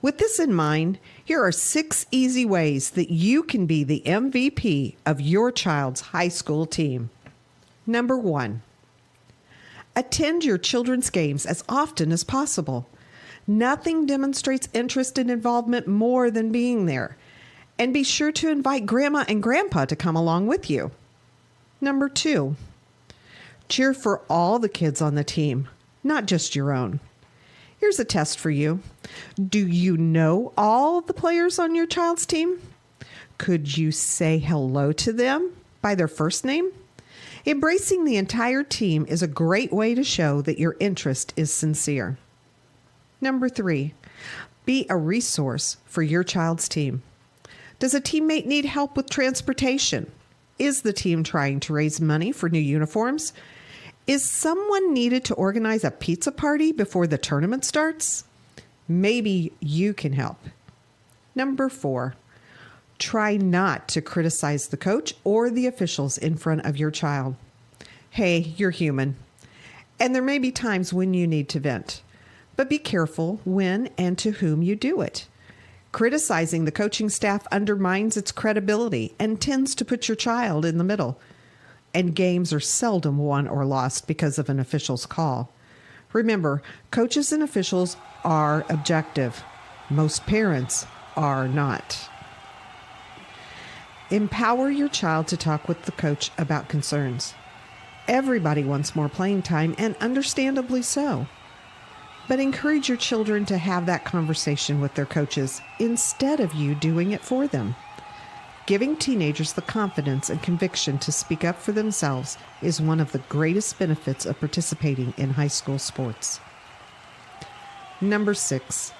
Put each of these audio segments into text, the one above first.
With this in mind, here are 6 easy ways that you can be the MVP of your child's high school team. Number 1, attend your children's games as often as possible. Nothing demonstrates interest and involvement more than being there. And be sure to invite Grandma and Grandpa to come along with you. Number 2, cheer for all the kids on the team, not just your own. Here's a test for you. Do you know all the players on your child's team? Could you say hello to them by their first name? Embracing the entire team is a great way to show that your interest is sincere. Number 3, be a resource for your child's team. Does a teammate need help with transportation? Is the team trying to raise money for new uniforms? Is someone needed to organize a pizza party before the tournament starts? Maybe you can help. Number 4, try not to criticize the coach or the officials in front of your child. Hey, you're human, and there may be times when you need to vent, but be careful when and to whom you do it. Criticizing the coaching staff undermines its credibility and tends to put your child in the middle. And games are seldom won or lost because of an official's call. Remember, coaches and officials are objective. Most parents are not. Empower your child to talk with the coach about concerns. Everybody wants more playing time, and understandably so. But encourage your children to have that conversation with their coaches instead of you doing it for them. Giving teenagers the confidence and conviction to speak up for themselves is one of the greatest benefits of participating in high school sports. Number 6,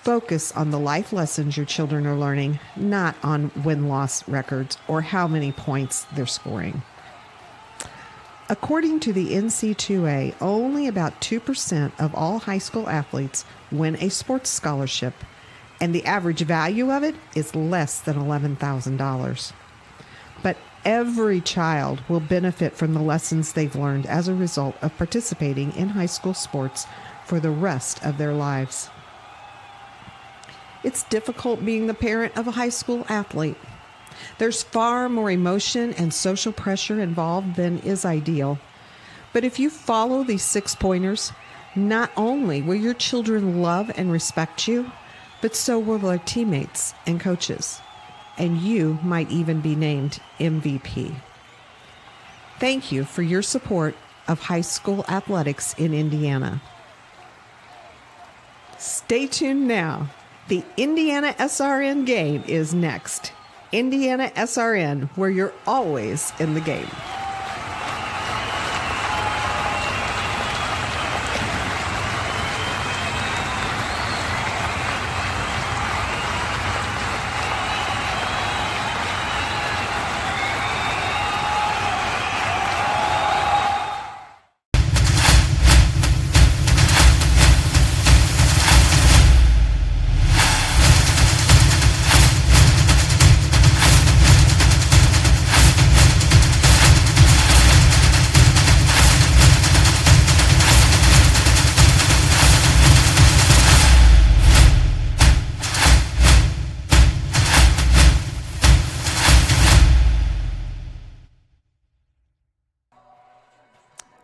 focus on the life lessons your children are learning, not on win-loss records or how many points they're scoring. According to the NC2A, only about 2% of all high school athletes win a sports scholarship, and the average value of it is less than $11,000. But every child will benefit from the lessons they've learned as a result of participating in high school sports for the rest of their lives. It's difficult being the parent of a high school athlete. There's far more emotion and social pressure involved than is ideal. But if you follow these 6 pointers, not only will your children love and respect you, but so will their teammates and coaches. And you might even be named MVP. Thank you for your support of high school athletics in Indiana. Stay tuned now. The Indiana SRN game is next. Indiana SRN, where you're always in the game.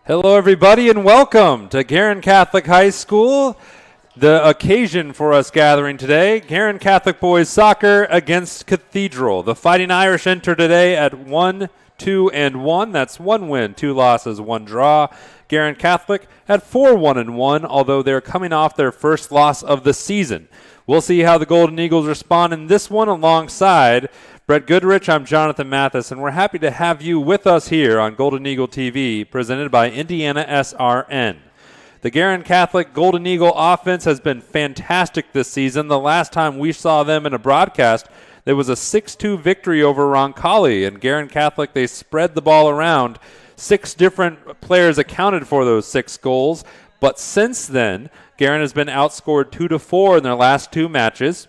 Hello, everybody, and welcome to Guerin Catholic High School. The occasion for us gathering today, Guerin Catholic Boys Soccer against Cathedral. The Fighting Irish enter today at 1-2-1. That's 1 win, 2 losses, 1 draw. Guerin Catholic at 4-1-1, although they're coming off their first loss of the season. We'll see how the Golden Eagles respond in this one alongside Brett Goodrich. I'm Jonathan Mathis, and we're happy to have you with us here on Golden Eagle TV, presented by Indiana SRN. The Guerin Catholic Golden Eagle offense has been fantastic this season. The last time we saw them in a broadcast, there was a 6-2 victory over Roncalli, and Guerin Catholic, they spread the ball around. 6 different players accounted for those 6 goals, but since then, Guerin has been outscored 2-4 in their last 2 matches.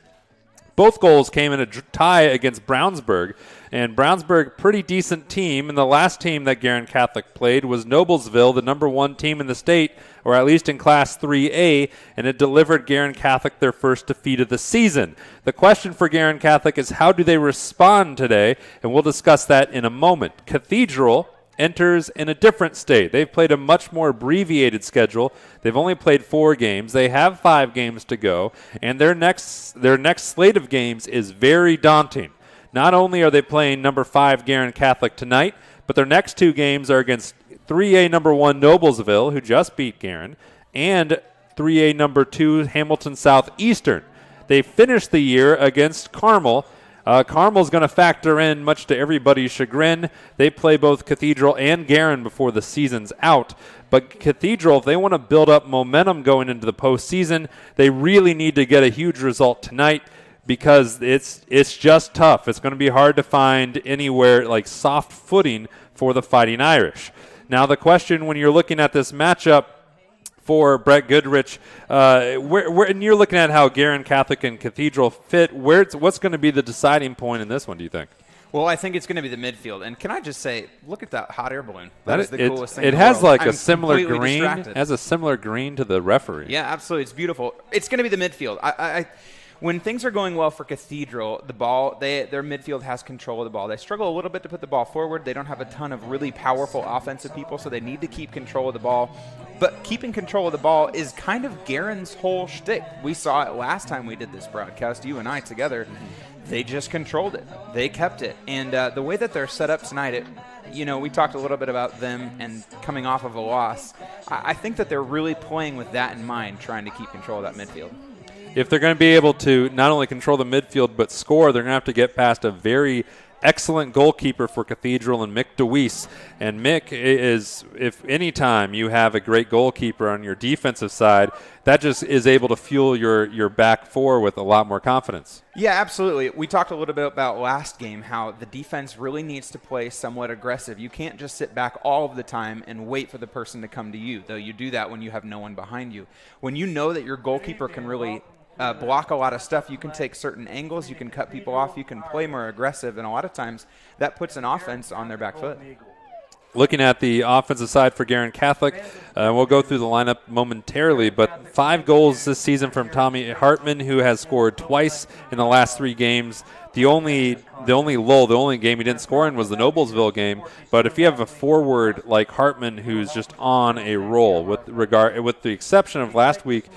Both goals came in a tie against Brownsburg, and Brownsburg, pretty decent team, and the last team that Guerin Catholic played was Noblesville, the number 1 team in the state, or at least in Class 3A, and it delivered Guerin Catholic their first defeat of the season. The question for Guerin Catholic is how do they respond today, and we'll discuss that in a moment. Cathedral enters in a different state. They've played a much more abbreviated schedule. They've only played 4 games. They have 5 games to go, and their next slate of games is very daunting. Not only are they playing number 5 Guerin Catholic tonight, but their next 2 games are against 3A number 1 Noblesville, who just beat Guerin, and 3A number 2 Hamilton Southeastern. They finished the year against Carmel. Carmel's going to factor in, much to everybody's chagrin. They play both Cathedral and Guerin before the season's out. But Cathedral, if they want to build up momentum going into the postseason, they really need to get a huge result tonight because it's just tough. It's going to be hard to find anywhere like soft footing for the Fighting Irish. Now the question when you're looking at this matchup for Brett Goodrich, and you're looking at how Guerin Catholic and Cathedral fit, what's going to be the deciding point in this one, do you think? Well, I think it's going to be the midfield. And can I just say, look at that hot air balloon. That is the coolest thing in the has world. like a similar green. Distracted. Has a similar green to the referee. Yeah, absolutely. It's beautiful. It's going to be the midfield. When things are going well for Cathedral, their midfield has control of the ball. They struggle a little bit to put the ball forward. They don't have a ton of really powerful offensive people, so they need to keep control of the ball. But keeping control of the ball is kind of Guerin's whole shtick. We saw it last time we did this broadcast, you and I together. They just controlled it. They kept it. And the way that they're set up tonight, we talked a little bit about them and coming off of a loss. I think that they're really playing with that in mind, trying to keep control of that midfield. If they're going to be able to not only control the midfield but score, they're going to have to get past a very excellent goalkeeper for Cathedral and Mick DeWeese. And Mick is, if any time you have a great goalkeeper on your defensive side, that just is able to fuel your back four with a lot more confidence. Yeah, absolutely. We talked a little bit about last game, how the defense really needs to play somewhat aggressive. You can't just sit back all of the time and wait for the person to come to you, though you do that when you have no one behind you. When you know that your goalkeeper can really block a lot of stuff, you can take certain angles, you can cut people off, you can play more aggressive, and a lot of times that puts an offense on their back foot. Looking at the offensive side for Guerin Catholic, we'll go through the lineup momentarily, but 5 goals this season from Tommy Hartman, who has scored twice in the last 3 games. The only game he didn't score in was the Noblesville game. But if you have a forward like Hartman who's just on a roll, with the exception of last week,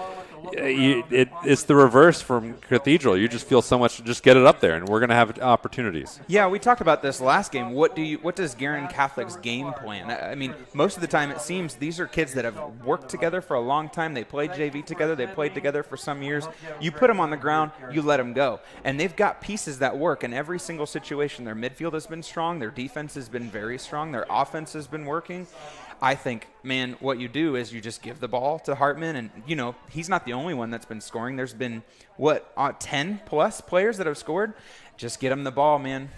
it's the reverse from Cathedral. You just feel so much to just get it up there, and we're going to have opportunities. Yeah, we talked about this last game. What does Guerin Catholic's game plan? I mean, most of the time it seems these are kids that have worked together for a long time. They played JV together. They played together for some years. You put them on the ground, you let them go. And they've got pieces that work in every single situation. Their midfield has been strong. Their defense has been very strong. Their offense has been working. I think, man, what you do is you just give the ball to Hartman, and, he's not the only one that's been scoring. There's been, 10-plus players that have scored? Just get him the ball, man.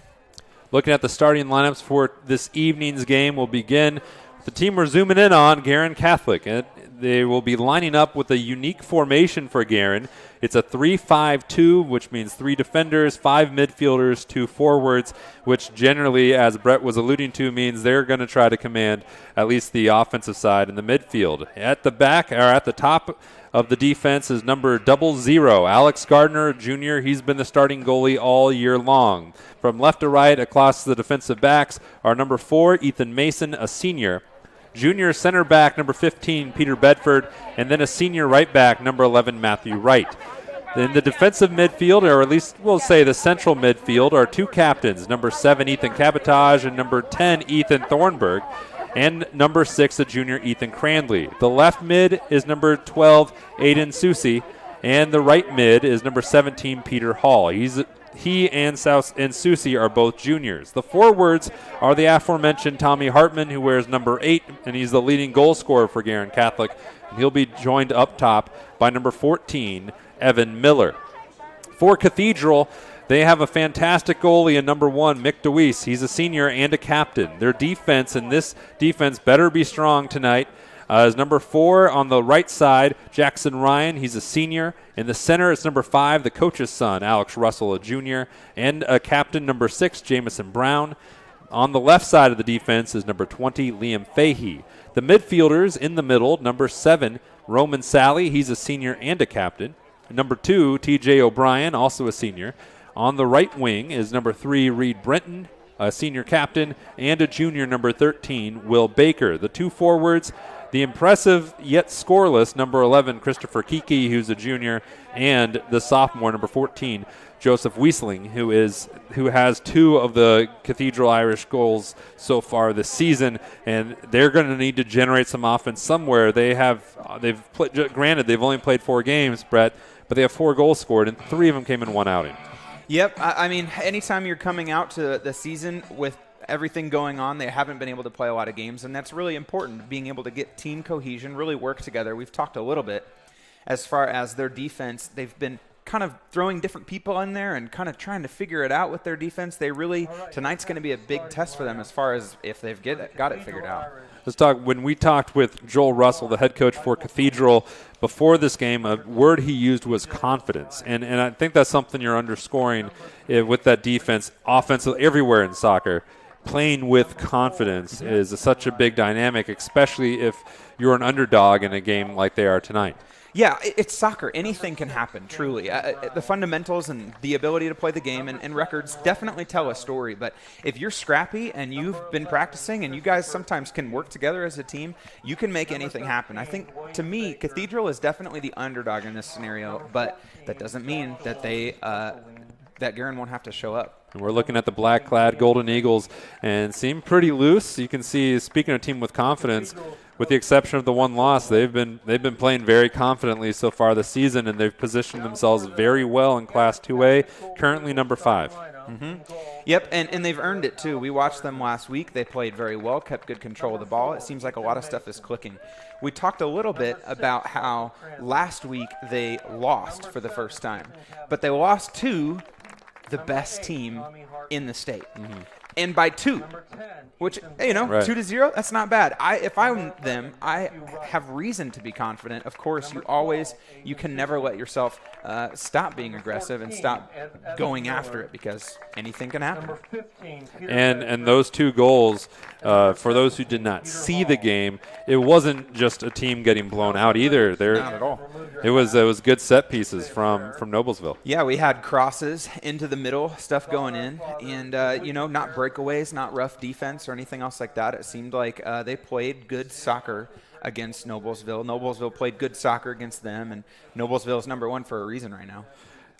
Looking at the starting lineups for this evening's game, we'll begin with the team we're zooming in on, Guerin Catholic. And they will be lining up with a unique formation for Guerin. It's a 3-5-2, which means 3 defenders, 5 midfielders, 2 forwards, which generally, as Brett was alluding to, means they're going to try to command at least the offensive side in the midfield. At the back, or at the top of the defense, is number 00, Alex Gardner Jr. He's been the starting goalie all year long. From left to right across the defensive backs are number 4, Ethan Mason, a senior, junior center back, number 15, Peter Bedford, and then a senior right back, number 11, Matthew Wright. In the defensive midfield, or at least we'll say the central midfield, are 2 captains, number 7, Ethan Cabotage, and number 10, Ethan Thornburg, and number 6, a junior, Ethan Crandley. The left mid is number 12, Aiden Susi, and the right mid is number 17, Peter Hall. He and Susi are both juniors. The forwards are the aforementioned Tommy Hartman, who wears number 8, and he's the leading goal scorer for Guerin Catholic. And he'll be joined up top by number 14, Evan Miller. For Cathedral, they have a fantastic goalie in number 1, Mick DeWeese. He's a senior and a captain. Their defense, and this defense better be strong tonight. Is number 4 on the right side, Jackson Ryan. He's a senior. In the center, it's number 5, the coach's son, Alex Russell, a junior. And a captain, number 6, Jamison Brown. On the left side of the defense is number 20, Liam Fahey. The midfielders in the middle, number 7, Roman Sally. He's a senior and a captain. Number 2, TJ O'Brien, also a senior. On the right wing is number 3, Reed Brenton, a senior captain, and a junior, number 13, Will Baker. The 2 forwards, the impressive yet scoreless number 11, Christopher Kiki, who's a junior, and the sophomore, number 14, Joseph Wiesling, who has 2 of the Cathedral Irish goals so far this season, and they're going to need to generate some offense somewhere. Granted, they've only played 4 games, Brett, but they have 4 goals scored, and 3 of them came in one outing. Yep. I mean, anytime you're coming out to the season with everything going on, they haven't been able to play a lot of games, and that's really important, being able to get team cohesion, really work together. We've talked a little bit as far as their defense. They've been kind of throwing different people in there and kind of trying to figure it out with their defense. Tonight's going to be a big test for them as far as if they've got it figured out. Let's talk. When we talked with Joel Russell, the head coach for Cathedral, before this game, a word he used was confidence. And I think that's something you're underscoring with that defense, offensively, everywhere in soccer. Playing with confidence is such a big dynamic, especially if you're an underdog in a game like they are tonight. Yeah, it's soccer. Anything can happen, truly. The fundamentals and the ability to play the game and records definitely tell a story. But if you're scrappy and you've been practicing and you guys sometimes can work together as a team, you can make anything happen. I think, to me, Cathedral is definitely the underdog in this scenario, but that doesn't mean that that Guerin won't have to show up. And we're looking at the black-clad Golden Eagles and seem pretty loose. You can see, speaking of a team with confidence, with the exception of the one loss, they've been playing very confidently so far this season, and they've positioned themselves very well in Class 2A, currently number 5. Mm-hmm. Yep, and they've earned it too. We watched them last week. They played very well, kept good control of the ball. It seems like a lot of stuff is clicking. We talked a little bit about how last week they lost for the first time, but they lost to the best team in the state. Mm-hmm. And by 2, which, right. 2-0, that's not bad. If I'm them, I have reason to be confident. Of course, you can never let yourself stop being aggressive and stop going after it, because anything can happen. And those 2 goals, for those who did not see the game, it wasn't just a team getting blown out either. Not at all. It was good set pieces from Noblesville. Yeah, we had crosses into the middle, stuff going in, and not breakaways, not rough defense or anything else like that. It seemed like they played good soccer against Noblesville. Noblesville played good soccer against them, and Noblesville is number 1 for a reason right now.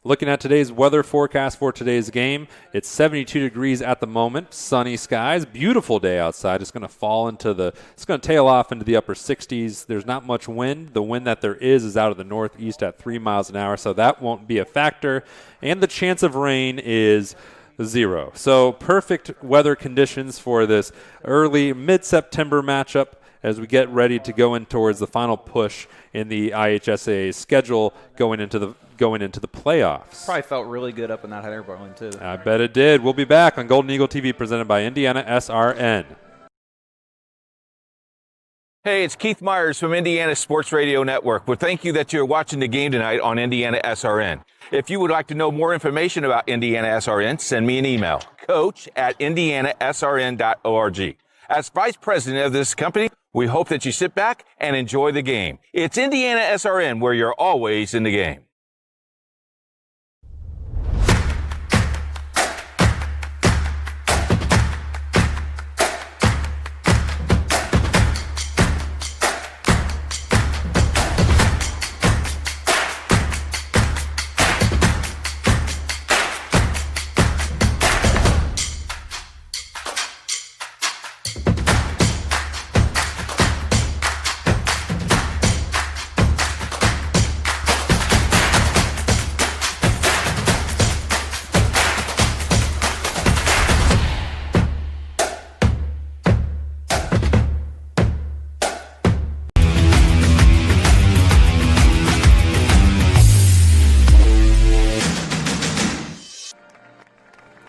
Looking at today's weather forecast for today's game, it's 72 degrees at the moment, sunny skies, beautiful day outside. It's going to tail off into the upper 60s. There's not much wind. The wind that there is out of the northeast at 3 miles an hour, so that won't be a factor. And the chance of rain is 0. So perfect weather conditions for this early mid-September matchup as we get ready to go in towards the final push in the IHSAA schedule going into the playoffs. Probably felt really good up in that air balloon too. I bet it did. We'll be back on Golden Eagle TV presented by Indiana SRN. Hey, it's Keith Myers from Indiana Sports Radio Network. Well, thank you that you're watching the game tonight on Indiana SRN. If you would like to know more information about Indiana SRN, send me an email, coach@indianasrn.org. As vice president of this company, we hope that you sit back and enjoy the game. It's Indiana SRN, where you're always in the game.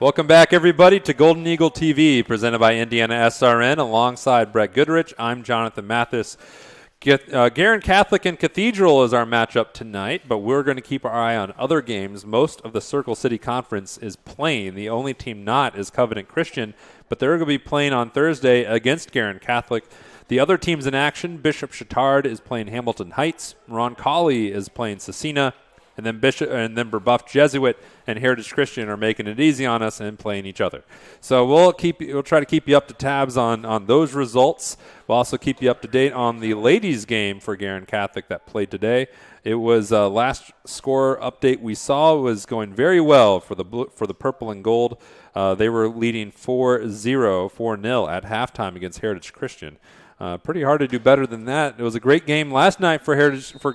Welcome back, everybody, to Golden Eagle TV, presented by Indiana SRN. Alongside Brett Goodrich, I'm Jonathan Mathis. Guerin Catholic and Cathedral is our matchup tonight, but we're going to keep our eye on other games. Most of the Circle City Conference is playing. The only team not is Covenant Christian, but they're going to be playing on Thursday against Guerin Catholic. The other teams in action, Bishop Chatard is playing Hamilton Heights, Roncalli is playing Cecina, and then Brebeuf Jesuit and Heritage Christian are making it easy on us and playing each other. So we'll try to keep you up to tabs on those results. We'll also keep you up to date on the ladies' game for Guerin Catholic that played today. It was last score update we saw was going very well for the purple and gold. They were leading 4-0 at halftime against Heritage Christian. Pretty hard to do better than that. It was a great game last night for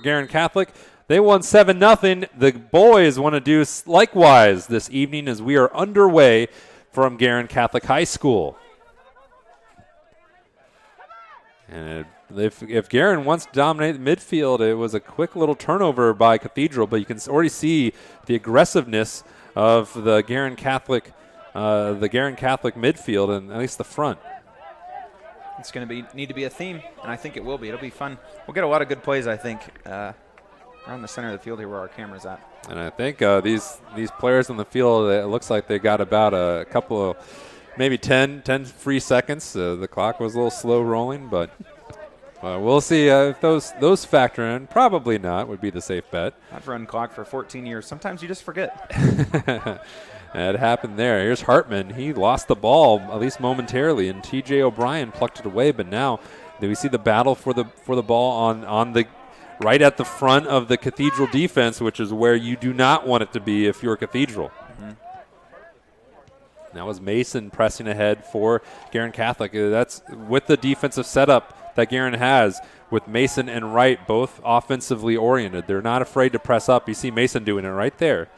Guerin Catholic. They won 7-0. The boys want to do likewise this evening as we are underway from Guerin Catholic High School. And if Guerin wants to dominate the midfield, it was a quick little turnover by Cathedral, but you can already see the aggressiveness of the Guerin Catholic midfield, and at least the front. It's going to need to be a theme, and I think it will be. It'll be fun. We'll get a lot of good plays, I think, around the center of the field here where our camera's at. And I think these players on the field, it looks like they got about a couple of, maybe 10 free seconds. The clock was a little slow rolling, but we'll see if those factor in. Probably not would be the safe bet. I've run clock for 14 years. Sometimes you just forget. It happened there. Here's Hartman. He lost the ball, at least momentarily, and T.J. O'Brien plucked it away. But now we see the battle for the ball on the right at the front of the Cathedral defense, which is where you do not want it to be if you're Cathedral. Mm-hmm. That was Mason pressing ahead for Guerin Catholic. That's with the defensive setup that Guerin has with Mason and Wright, both offensively oriented. They're not afraid to press up. You see Mason doing it right there.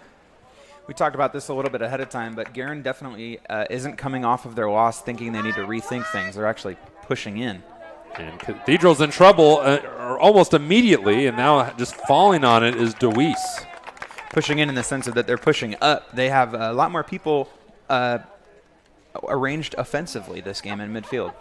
We talked about this a little bit ahead of time, but Guerin definitely isn't coming off of their loss thinking they need to rethink things. They're actually pushing in. And Cathedral's in trouble almost immediately, and now just falling on it is DeWeese. Pushing in the sense of that they're pushing up. They have a lot more people arranged offensively this game in midfield.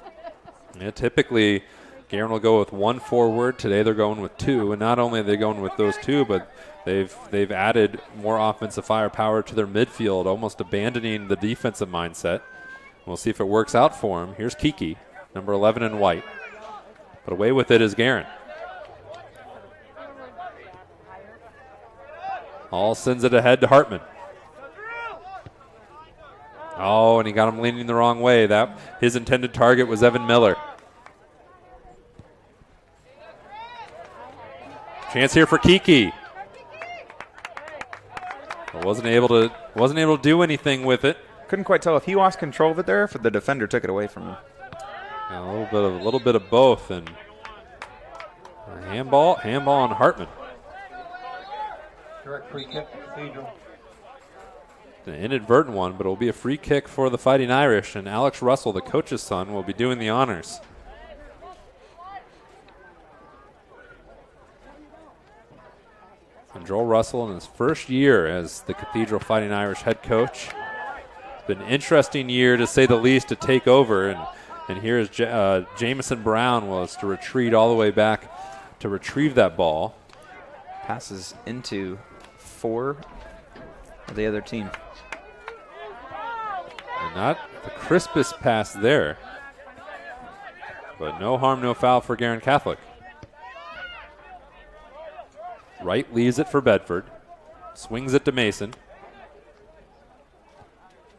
Yeah, typically Guerin will go with one forward. Today they're going with two, and not only are they going with those two, but they've added more offensive firepower to their midfield, almost abandoning the defensive mindset. We'll see if it works out for them. Here's Kiki, number 11 in white. But away with it is Guerin. All sends it ahead to Hartman. Oh, and he got him leaning the wrong way. His intended target was Evan Miller. Chance here for Kiki. Wasn't able to do anything with it. Couldn't quite tell if he lost control of it there, or if the defender took it away from him. A little bit of both, and a handball on Hartman. Direct free kick for Cathedral. An inadvertent one, but it'll be a free kick for the Fighting Irish, and Alex Russell, the coach's son, will be doing the honors. And Joel Russell in his first year as the Cathedral Fighting Irish head coach. It's been an interesting year, to say the least, to take over, and here is Jamison Brown was to retreat all the way back to retrieve that ball. Passes into 4 of the other team. And not the crispest pass there. But no harm, no foul for Guerin Catholic. Wright leaves it for Bedford. Swings it to Mason.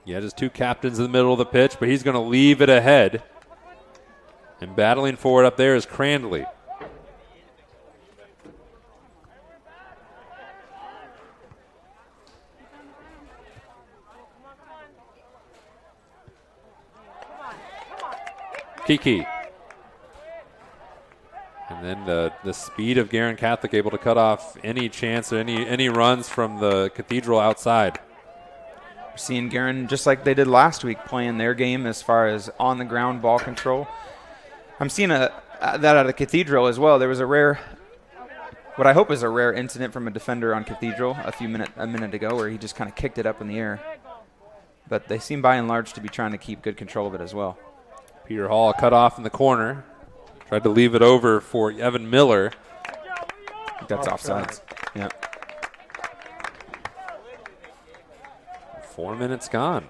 Yeah, just two captains in the middle of the pitch, but he's going to leave it ahead. And battling for it up there is Crandley. Kiki. And then the speed of Guerin Catholic able to cut off any chance or any runs from the Cathedral outside. We're seeing Guerin, just like they did last week, playing their game as far as on-the-ground ball control. I'm seeing that out of Cathedral as well. There was what I hope is a rare incident from a defender on Cathedral a minute ago, where he just kind of kicked it up in the air. But they seem by and large to be trying to keep good control of it as well. Peter Hall cut off in the corner. Tried to leave it over for Evan Miller. That's offsides. Yeah. 4 minutes gone.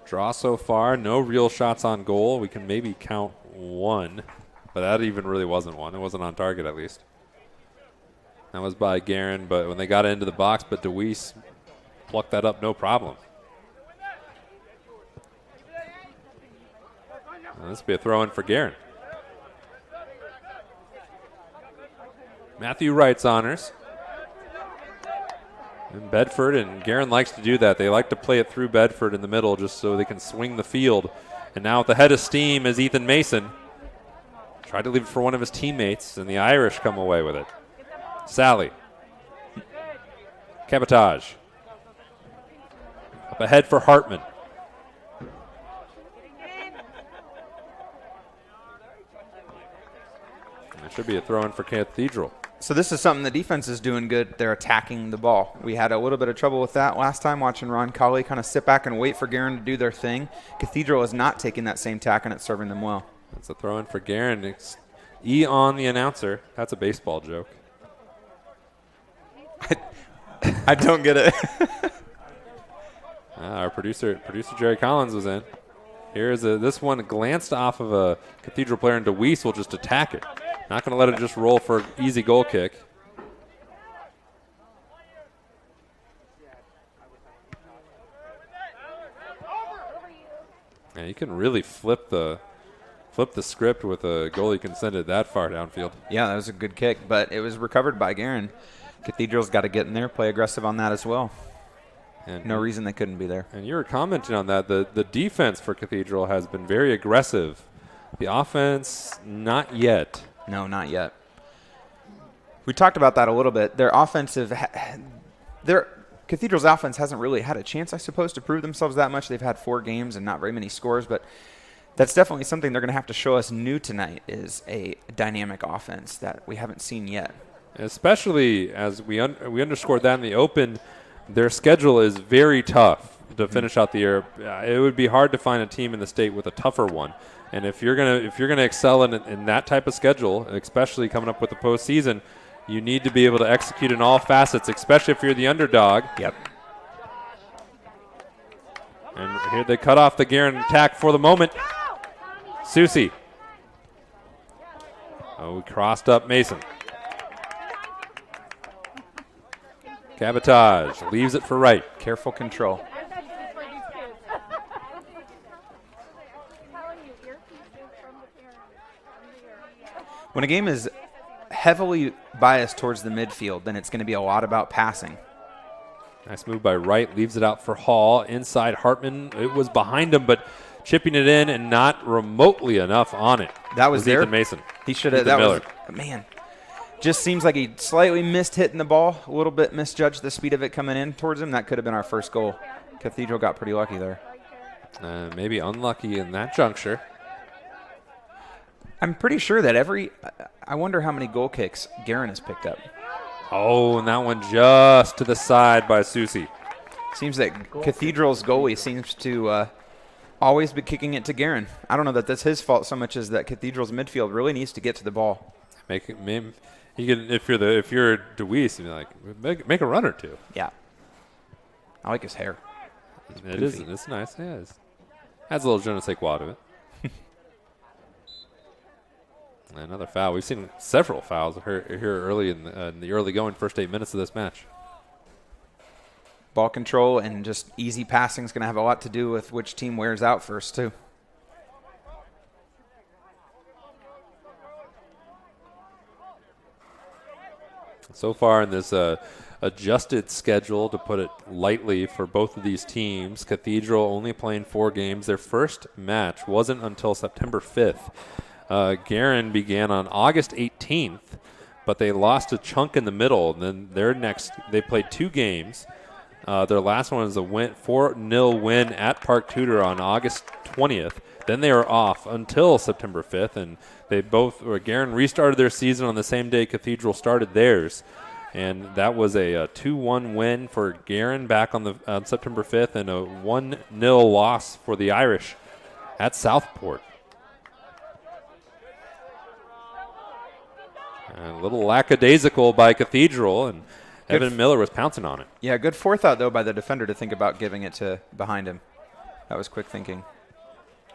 Draw so far, no real shots on goal. We can maybe count one, but that even really wasn't one. It wasn't on target, at least. That was by Guerin, but when they got into the box, but DeWeese plucked that up, no problem. Now, this will be a throw-in for Guerin. Matthew Wright's honors. And Bedford, and Guerin likes to do that. They like to play it through Bedford in the middle just so they can swing the field. And now at the head of steam is Ethan Mason. Tried to leave it for one of his teammates, and the Irish come away with it. Sally. Cabotage. Up ahead for Hartman. And it should be a throw-in for Cathedral. So this is something the defense is doing good. They're attacking the ball. We had a little bit of trouble with that last time, watching Ron Colley kind of sit back and wait for Guerin to do their thing. Cathedral is not taking that same tack, and it's serving them well. That's a throw-in for Guerin. It's E on the announcer. That's a baseball joke. I don't get it. Our producer Jerry Collins was in. Here's this one glanced off of a Cathedral player, and DeWeese will just attack it. Not going to let it just roll for an easy goal kick. And you can really flip the script with a goal you can send it that far downfield. Yeah, that was a good kick, but it was recovered by Guerin. Cathedral's got to get in there, play aggressive on that as well. And no reason they couldn't be there. And you were commenting on that. The defense for Cathedral has been very aggressive. The offense, not yet. No, not yet. We talked about that a little bit. Cathedral's offense hasn't really had a chance, I suppose, to prove themselves that much. They've had 4 games and not very many scores, but that's definitely something they're going to have to show us new tonight, is a dynamic offense that we haven't seen yet. Especially as we underscored that in the open, their schedule is very tough to finish out the year. It would be hard to find a team in the state with a tougher one. And if you're gonna excel in that type of schedule, especially coming up with the postseason, you need to be able to execute in all facets, especially if you're the underdog. Yep. And here they cut off the Guerin attack for the moment. Susie. Oh, we crossed up Mason. Cabotage leaves it for Wright. Careful control. When a game is heavily biased towards the midfield, then it's going to be a lot about passing. Nice move by Wright. Leaves it out for Hall. Inside Hartman. It was behind him, but chipping it in and not remotely enough on it. That was there. Ethan Mason. He should have. That Miller. Man, just seems like he slightly missed hitting the ball. A little bit misjudged the speed of it coming in towards him. That could have been our first goal. Cathedral got pretty lucky there. Maybe unlucky in that juncture. I'm pretty sure that I wonder how many goal kicks Guerin has picked up. Oh, and that one just to the side by Susie. Seems that Cathedral's goalie seems to always be kicking it to Guerin. I don't know that that's his fault so much as that Cathedral's midfield really needs to get to the ball. If you're DeWeese, you're like make a run or two. Yeah. I like his hair. It is. It's nice. Yeah, it adds a little je ne sais quoi to it. Another foul. We've seen several fouls here early in the early going first 8 minutes of this match. Ball control and just easy passing is going to have a lot to do with which team wears out first, too. So far in this adjusted schedule, to put it lightly, for both of these teams, Cathedral only playing 4 games. Their first match wasn't until September 5th. Guerin began on August 18th, but they lost a chunk in the middle. And then they played 2 games. Their last one is a 4-0 win at Park Tudor on August 20th. Then they were off until September 5th, and Guerin restarted their season on the same day Cathedral started theirs. And that was a 2-1 win for Guerin back on September 5th, and a 1-0 loss for the Irish at Southport. A little lackadaisical by Cathedral, and Evan Miller was pouncing on it. Yeah, good forethought, though, by the defender to think about giving it to behind him. That was quick thinking.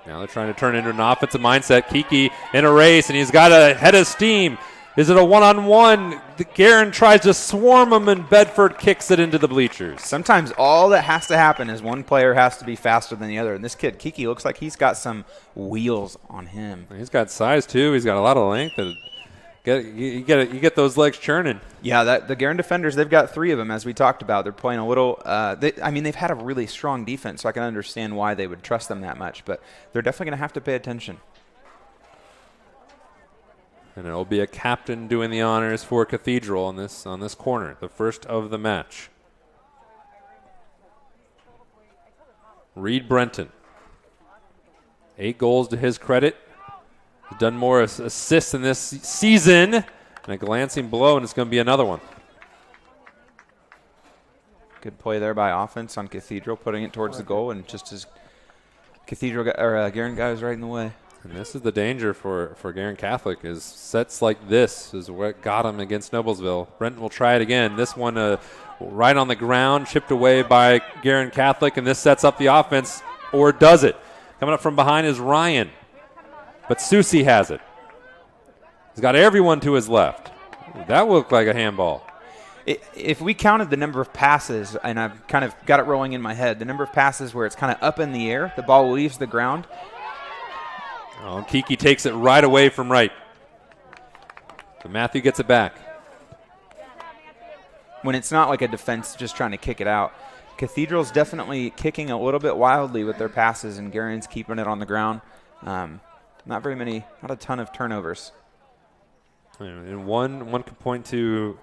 Now they're trying to turn it into an offensive mindset. Kiki in a race, and he's got a head of steam. Is it a one-on-one? Guerin tries to swarm him, and Bedford kicks it into the bleachers. Sometimes all that has to happen is one player has to be faster than the other. And this kid, Kiki, looks like he's got some wheels on him. He's got size, too. He's got a lot of length. You get those legs churning. Yeah, the Guerin defenders, they've got 3 of them, as we talked about. They're playing a little they've had a really strong defense, so I can understand why they would trust them that much. But they're definitely going to have to pay attention. And it will be a captain doing the honors for Cathedral on this corner, the first of the match. Reed Brenton. 8 goals to his credit. He's done more assists in this season. And a glancing blow, and it's going to be another one. Good play there by offense on Cathedral, putting it towards the goal, and just as Guerin guy was right in the way. And this is the danger for Guerin Catholic, is sets like this is what got him against Noblesville. Brenton will try it again. This one right on the ground, chipped away by Guerin Catholic, and this sets up the offense, or does it? Coming up from behind is Ryan, but Susie has it. He's got everyone to his left. That looked like a handball. If we counted the number of passes, and I've kind of got it rolling in my head, the number of passes where it's kind of up in the air, the ball leaves the ground. Oh, Kiki takes it right away from right. But Matthew gets it back. When it's not like a defense just trying to kick it out. Cathedral's definitely kicking a little bit wildly with their passes, and Guerin's keeping it on the ground. Not a ton of turnovers. And one could point to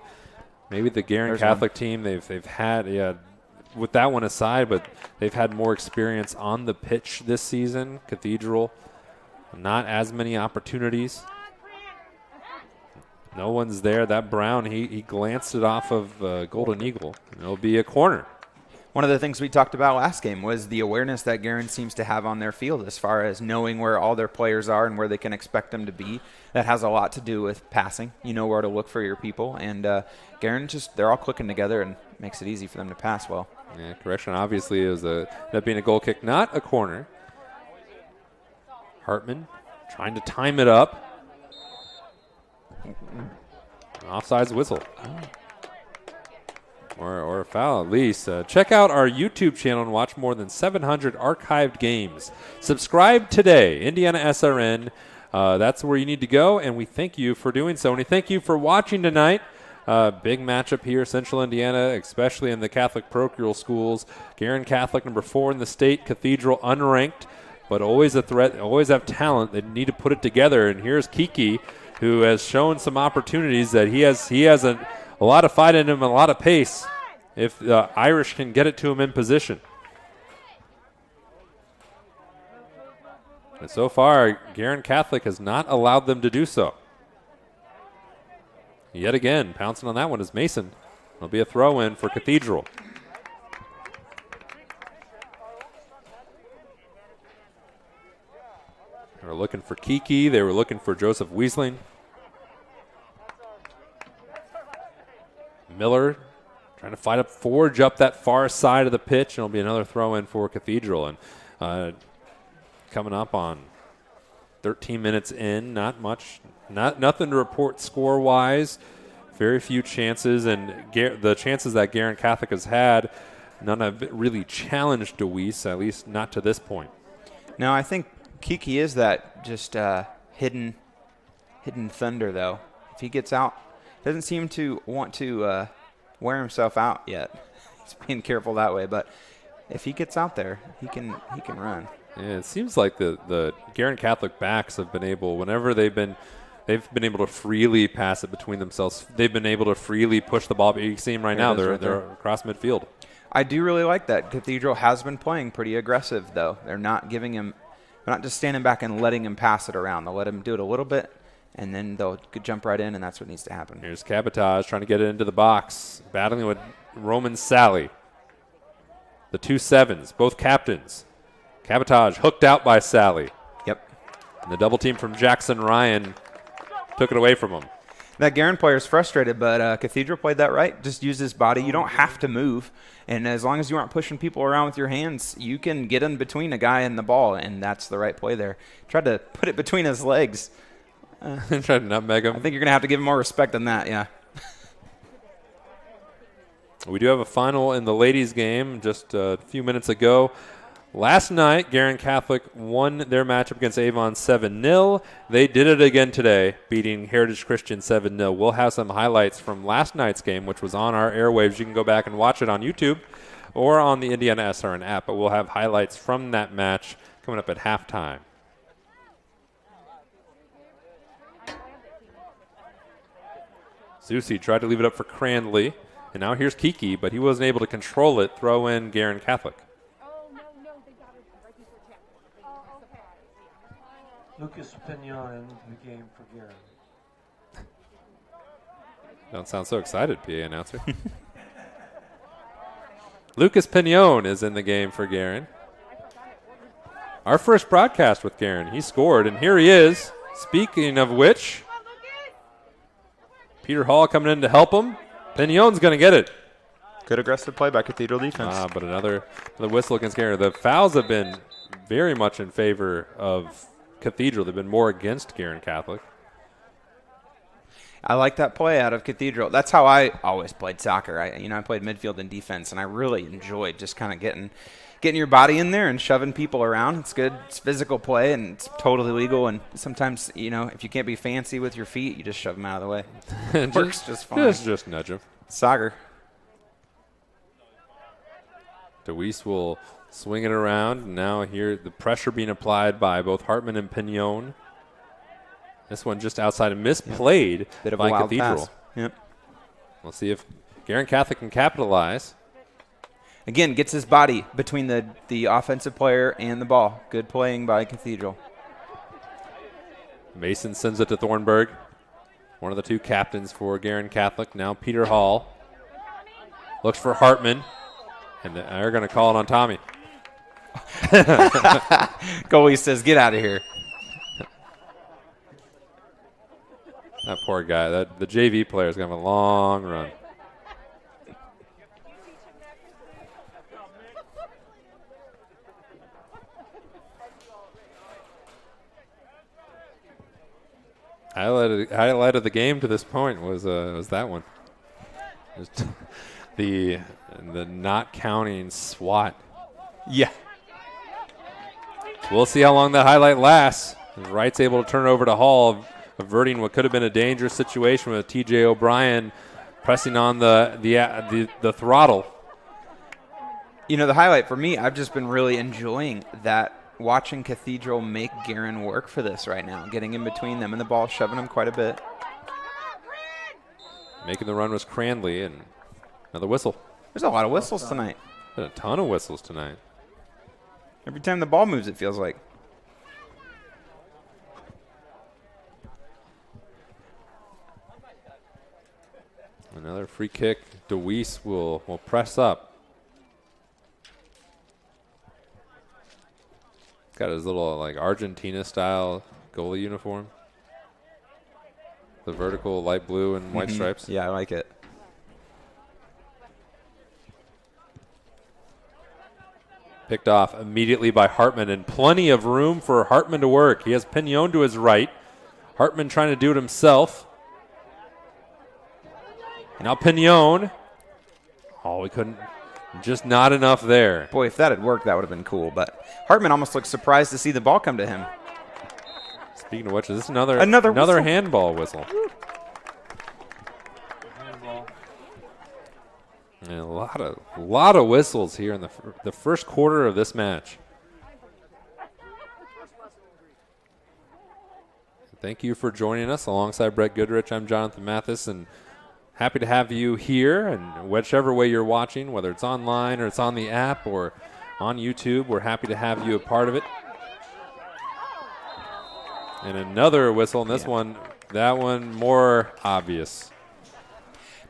maybe the Guerin Catholic team. They've had, with that one aside, but they've had more experience on the pitch this season. Cathedral, not as many opportunities. No one's there. That Brown, he glanced it off of Golden Eagle. And it'll be a corner. One of the things we talked about last game was the awareness that Guerin seems to have on their field as far as knowing where all their players are and where they can expect them to be. That has a lot to do with passing. You know where to look for your people. And Guerin they're all clicking together, and makes it easy for them to pass well. Yeah, correction obviously is that being a goal kick, not a corner. Hartman trying to time it up. Offsides whistle. Or a foul at least. Check out our YouTube channel and watch more than 700 archived games. Subscribe today, Indiana SRN. That's where you need to go, and we thank you for doing so. And we thank you for watching tonight. Big matchup here, Central Indiana, especially in the Catholic parochial schools. Guerin Catholic, number 4 in the state. Cathedral, unranked, but always a threat, always have talent. They need to put it together. And here's Kiki, who has shown some opportunities that he has a lot of fight in him, a lot of pace, if the Irish can get it to him in position. And so far, Guerin Catholic has not allowed them to do so. Yet again, pouncing on that one is Mason. It'll be a throw-in for Cathedral. They were looking for Kiki. They were looking for Joseph Wiesling. Miller trying to fight up, forge up that far side of the pitch, and it'll be another throw-in for Cathedral. And coming up on 13 minutes in, not much, nothing to report score-wise. Very few chances, and the chances that Guerin Catholic has had, none have really challenged DeWeese, at least not to this point. No, I think Kiki is that just hidden thunder, though. If he gets out, doesn't seem to want to wear himself out yet. He's being careful that way, but if he gets out there, he can run. Yeah, it seems like the Guerin Catholic backs have been able, whenever they've been able to freely pass it between themselves. They've been able to freely push the ball. But you can see them right now. They're across midfield. I do really like that. Cathedral has been playing pretty aggressive, though. They're not just standing back and letting him pass it around. They'll let him do it a little bit, and then they'll jump right in, and that's what needs to happen. Here's Cabotage trying to get it into the box, battling with Roman Sally. The 2 sevens, both captains. Cabotage hooked out by Sally. Yep. And the double team from Jackson Ryan took it away from him. That Guerin player is frustrated, but Cathedral played that right. Just use his body. You don't have to move. And as long as you aren't pushing people around with your hands, you can get in between a guy and the ball, and that's the right play there. Tried to put it between his legs. Tried to nutmeg him. I think you're going to have to give him more respect than that, yeah. We do have a final in the ladies' game just a few minutes ago. Last night, Guerin Catholic won their matchup against Avon 7-0. They did it again today, beating Heritage Christian 7-0. We'll have some highlights from last night's game, which was on our airwaves. You can go back and watch it on YouTube or on the Indiana SRN app, but we'll have highlights from that match coming up at halftime. Zusi tried to leave it up for Crandley, and now here's Kiki, but he wasn't able to control it. Throw in Guerin Catholic. Lucas Pignon in the game for Guerin. Don't sound so excited, PA announcer. Lucas Pignon is in the game for Guerin. Our first broadcast with Guerin. He scored, and here he is. Speaking of which, Peter Hall coming in to help him. Pignon's going to get it. Good aggressive play by Cathedral defense. But another whistle against Guerin. The fouls have been very much in favor of Cathedral. They've been more against Guerin Catholic. I like that play out of Cathedral. That's how I always played soccer. I played midfield and defense, and I really enjoyed just kind of getting your body in there and shoving people around. It's good. It's physical play, and it's totally legal. And sometimes, if you can't be fancy with your feet, you just shove them out of the way. It works just fine. Just nudge him. Soccer. DeWeese will swing it around. Now here the pressure being applied by both Hartman and Pignon. This one just outside and misplayed Bit of by a wild Cathedral. pass. Yep. We'll see if Guerin Catholic can capitalize. Again, gets his body between the offensive player and the ball. Good playing by Cathedral. Mason sends it to Thornburg. One of the two captains for Guerin Catholic. Now Peter Hall looks for Hartman. And they're going to call it on Tommy. Goalie says, get out of here. That poor guy. The JV player is going to have a long run. Highlight of the game to this point was that one. Just the not counting SWAT. Yeah. We'll see how long that highlight lasts. Wright's able to turn it over to Hall, averting what could have been a dangerous situation with T.J. O'Brien pressing on the throttle. The highlight for me, I've just been really enjoying that, watching Cathedral make Guerin work for this right now, getting in between them and the ball, shoving them quite a bit. Making the run was Crandley, and another whistle. There's a lot of whistles tonight. Been a ton of whistles tonight. Every time the ball moves, it feels like. Another free kick. DeWeese will press up. He's got his little Argentina-style goalie uniform. The vertical light blue and white stripes. Yeah, I like it. Picked off immediately by Hartman, and plenty of room for Hartman to work. He has Pignon to his right. Hartman trying to do it himself. Now Pignon. Oh, we couldn't. Just not enough there. Boy, if that had worked, that would have been cool. But Hartman almost looked surprised to see the ball come to him. Speaking of which, is this another whistle. handball whistle? And a lot of whistles here in the first quarter of this match. Thank you for joining us. Alongside Brett Goodrich, I'm Jonathan Mathis, and happy to have you here. And whichever way you're watching, whether it's online or it's on the app or on YouTube, we're happy to have you a part of it. And another whistle, and that one more obvious.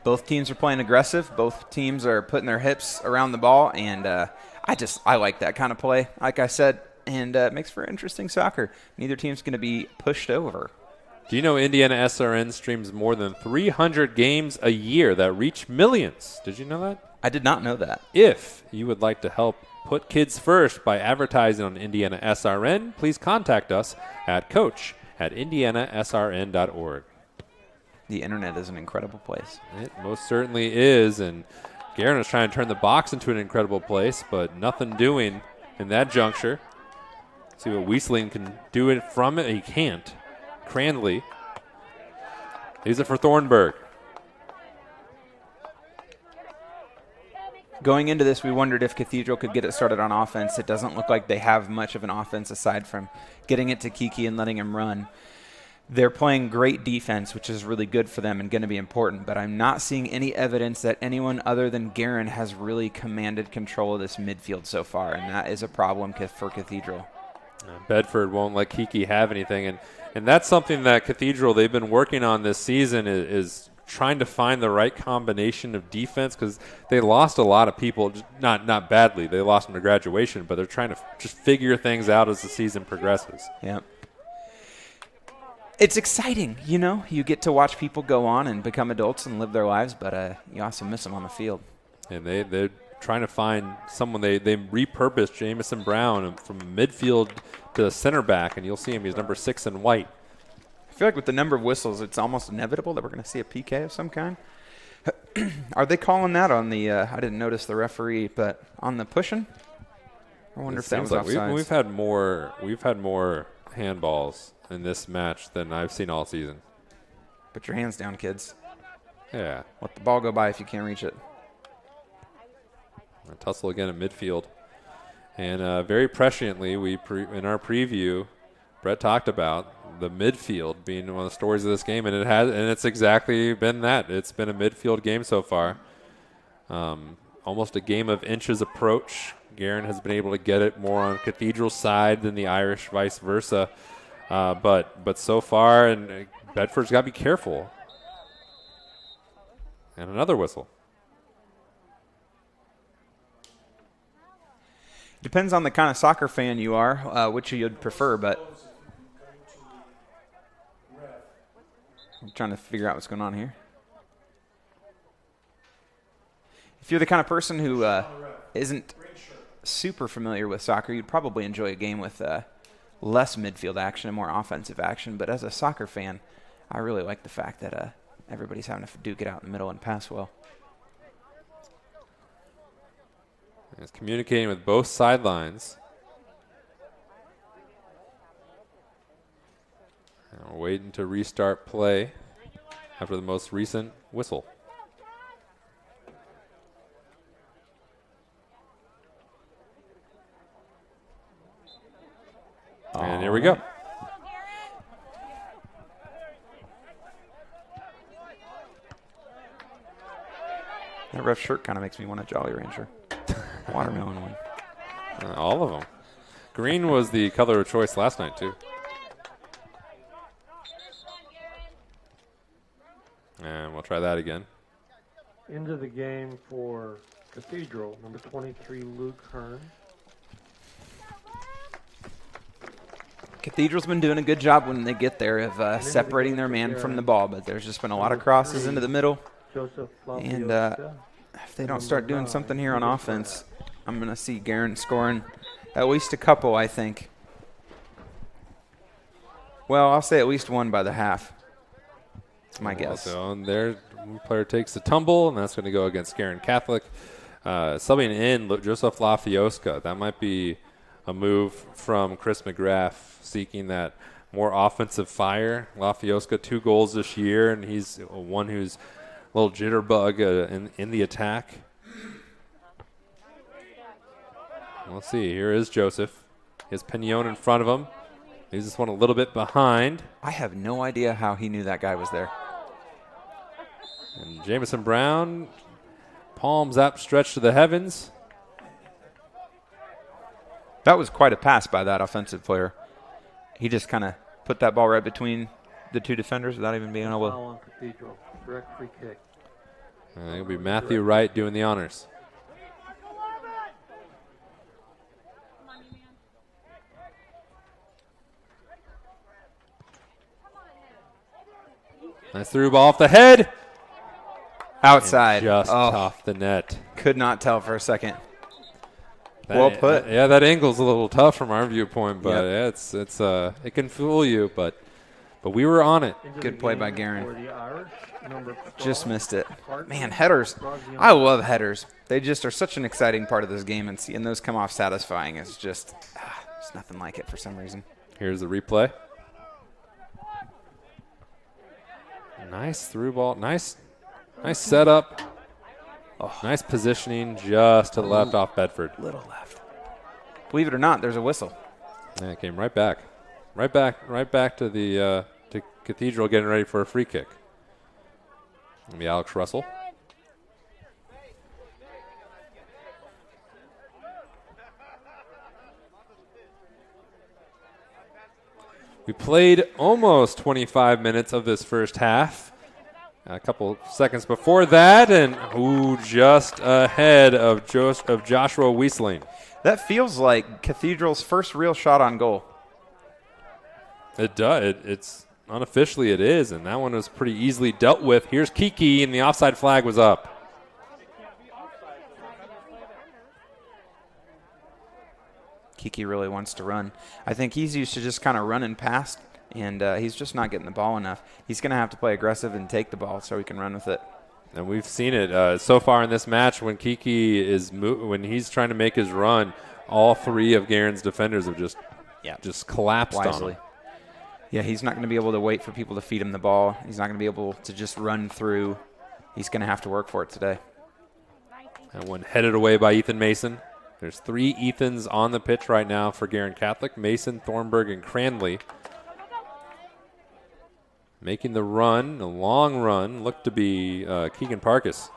Both teams are playing aggressive. Both teams are putting their hips around the ball, and I like that kind of play, like I said, and it makes for interesting soccer. Neither team's going to be pushed over. Do you know Indiana SRN streams more than 300 games a year that reach millions? Did you know that? I did not know that. If you would like to help put kids first by advertising on Indiana SRN, please contact us at coach@indianasrn.org. The internet is an incredible place. It most certainly is, and Guerin is trying to turn the box into an incredible place, but nothing doing in that juncture. See what Wiesling can do it from it. He can't. Cranley. Leaves it for Thornburg. Going into this, we wondered if Cathedral could get it started on offense. It doesn't look like they have much of an offense aside from getting it to Kiki and letting him run. They're playing great defense, which is really good for them and going to be important, but I'm not seeing any evidence that anyone other than Guerin has really commanded control of this midfield so far, and that is a problem for Cathedral. Bedford won't let Kiki have anything, and that's something that Cathedral, they've been working on this season, is trying to find the right combination of defense, because they lost a lot of people, not badly. They lost them to graduation, but they're trying to just figure things out as the season progresses. Yeah. It's exciting, you know. You get to watch people go on and become adults and live their lives, but you also miss them on the field. And they're trying to find someone. They repurposed Jamison Brown from midfield to center back, and you'll see him. He's number 6 in white. I feel like with the number of whistles, it's almost inevitable that we're going to see a PK of some kind. Are they calling that on the I didn't notice the referee, but on the pushing? I wonder if that was offsides. We've had more handballs in this match than I've seen all season. Put your hands down, kids. Yeah. Let the ball go by if you can't reach it. A tussle again in midfield. And very presciently, in our preview, Brett talked about the midfield being one of the stories of this game, and it's exactly been that. It's been a midfield game so far. Almost a game of inches approach. Guerin has been able to get it more on Cathedral's side than the Irish, vice versa. But so far, and Bedford's got to be careful. And another whistle. Depends on the kind of soccer fan you are, which you'd prefer, but I'm trying to figure out what's going on here. If you're the kind of person who isn't super familiar with soccer, you'd probably enjoy a game with less midfield action and more offensive action. But as a soccer fan, I really like the fact that everybody's having to duke it out in the middle and pass well. He's communicating with both sidelines. And we're waiting to restart play after the most recent whistle. And here we go. That ref shirt kind of makes me want a Jolly Rancher. Watermelon one. All of them. Green was the color of choice last night, too. And we'll try that again. Into the game for Cathedral, number 23, Luke Hearn. Cathedral's been doing a good job when they get there of separating their man from the ball, but there's just been a lot of crosses into the middle. And if they don't start doing something here on offense, I'm going to see Guerin scoring at least a couple, I think. Well, I'll say at least one by the half. That's my guess. So and there, one player takes the tumble, and that's going to go against Guerin Catholic. Subbing in Joseph Lafioska. That might be a move from Chris McGrath, seeking that more offensive fire. Lafioska, 2 goals this year, and he's one who's a little jitterbug in the attack. Let's see. Here is Joseph. He has Pignon in front of him. He's this one a little bit behind. I have no idea how he knew that guy was there. And Jamison Brown, palms up, stretched to the heavens. That was quite a pass by that offensive player. He just kind of put that ball right between the 2 defenders without even being able to. Foul on Cathedral. Direct free kick. It'll be Matthew Wright doing the honors. Nice through ball off the head. Outside. And just Oh, off the net. could not tell for a second. Well put. Yeah, that angle's a little tough from our viewpoint, but Yep. yeah, it can fool you, but we were on it. Good play by Guerin. For the Irish, number 12, Just missed it. Man, headers. I love headers. They just are such an exciting part of this game, and seeing those come off satisfying is just there's nothing like it for some reason. Here's the replay. Nice through ball. Nice setup. Oh, nice positioning just to the left off Bedford. Little left. Believe it or not, there's a whistle. Yeah, it came right back. Right back to the to Cathedral getting ready for a free kick. It'll be Alex Russell. We played almost 25 minutes of this first half. A couple seconds before that, and just ahead of Joshua Wiesling. That feels like Cathedral's first real shot on goal. It does. It's unofficially it is, and that one was pretty easily dealt with. Here's Kiki, and the offside flag was up. Kiki really wants to run. I think he's used to just kind of running past, and he's just not getting the ball enough. He's going to have to play aggressive and take the ball so he can run with it. And we've seen it so far in this match when Kiki is when he's trying to make his run, all three of Guerin's defenders have just collapsed wisely on him. Yeah, he's not going to be able to wait for people to feed him the ball. He's not going to be able to just run through. He's going to have to work for it today. That one headed away by Ethan Mason. There's 3 Ethans on the pitch right now for Guerin Catholic. Mason, Thornburg, and Cranley. Making the run, a long run, looked to be Keegan Parkus.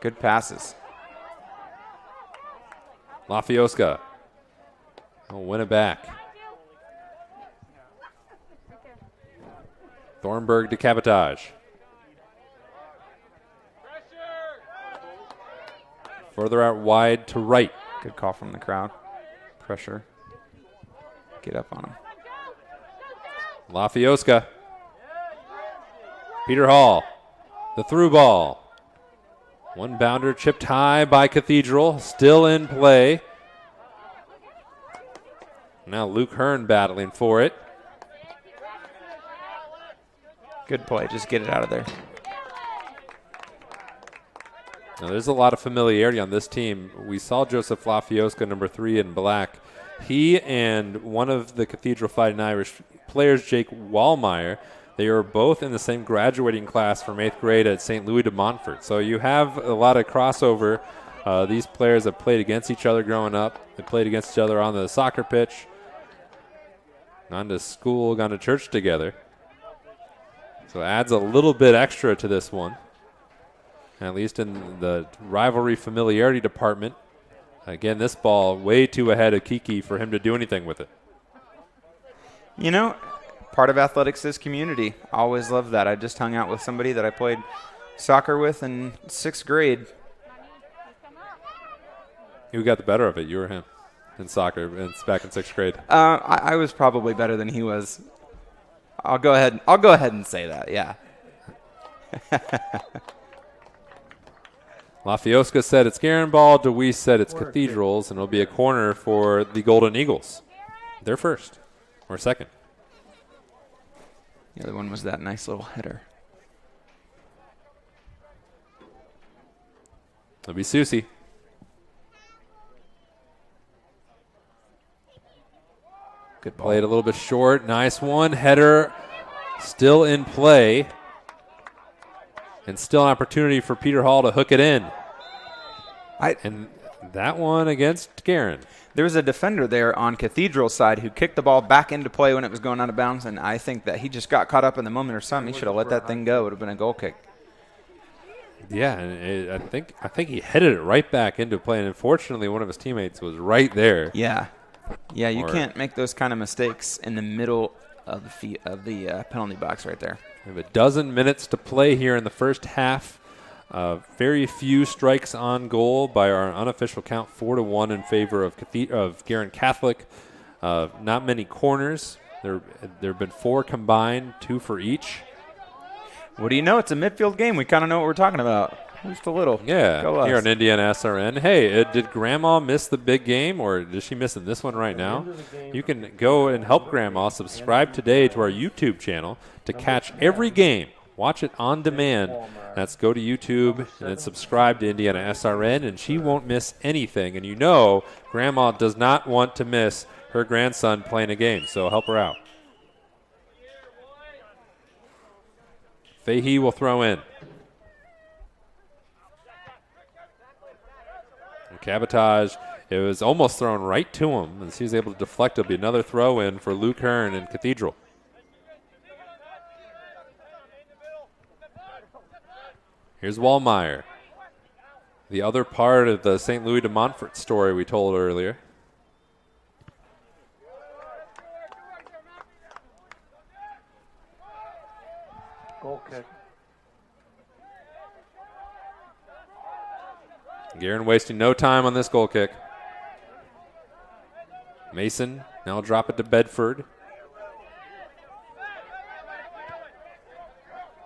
Good passes. Lafioska will win it back. Thornburg to Cabotage. Further out wide to right. Good call from the crowd. Pressure. Get up on him. Lafioska. Peter Hall. The through ball. One bounder chipped high by Cathedral. Still in play. Now Luke Hearn battling for it. Good play. Just get it out of there. Now there's a lot of familiarity on this team. We saw Joseph Lafioska, number 3 in black. He and one of the Cathedral Fighting Irish players, Jake Wallmeyer, they are both in the same graduating class from 8th grade at St. Louis de Montfort. So you have a lot of crossover. These players have played against each other growing up. They played against each other on the soccer pitch. Gone to school, gone to church together. So it adds a little bit extra to this one. At least in the rivalry familiarity department. Again, this ball way too ahead of Kiki for him to do anything with it. You know, part of athletics is community. I always loved that. I just hung out with somebody that I played soccer with in 6th grade. Who got the better of it, you or him, in soccer back in 6th grade? I was probably better than he was. I'll go ahead and say that, yeah. Lafioska said it's Guerin ball. DeWeese said it's Cathedral's, and it'll be a corner for the Golden Eagles. They're first or second. The other one was that nice little header. It'll be Susie. Good ball. Played a little bit short. Nice one. Header still in play. And still an opportunity for Peter Hall to hook it in. And that one against Guerin. There was a defender there on Cathedral's side who kicked the ball back into play when it was going out of bounds, and I think that he just got caught up in the moment or something. He should have let that thing go. It would have been a goal kick. Yeah, and I think he headed it right back into play, and unfortunately one of his teammates was right there. Yeah. Yeah, you can't make those kind of mistakes in the middle of the penalty box right there. We have a dozen minutes to play here in the first half. Very few strikes on goal by our unofficial count, 4-1 in favor of Guerin Catholic. Not many corners. There have been 4 combined, 2 for each. What do you know? It's a midfield game. We kind of know what we're talking about. Just a little. Yeah, Go us. here on Indiana SRN. Hey, did Grandma miss the big game, or is she missing this one right now? You can go and help Grandma. Subscribe today to our YouTube channel to catch every game. Watch it on demand. That's go to YouTube and then subscribe to Indiana SRN, and she won't miss anything. And you know Grandma does not want to miss her grandson playing a game, so help her out. Fahey will throw in. Cabotage, it was almost thrown right to him, and he's able to deflect. It'll be another throw in for Luke Hearn and Cathedral. Here's Wallmeyer, the other part of the St. Louis de Montfort story we told earlier. Goal kick. Guerin wasting no time on this goal kick. Mason now drop it to Bedford.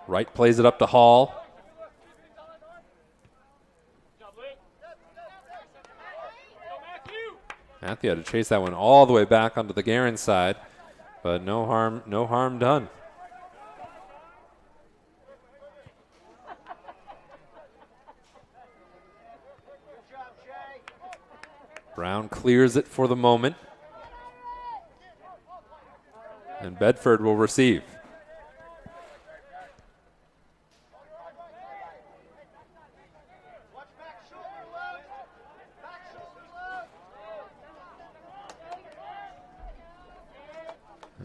Wright plays it up to Hall. Matthew had to chase that one all the way back onto the Guerin side, but no harm done. Brown clears it for the moment. And Bedford will receive.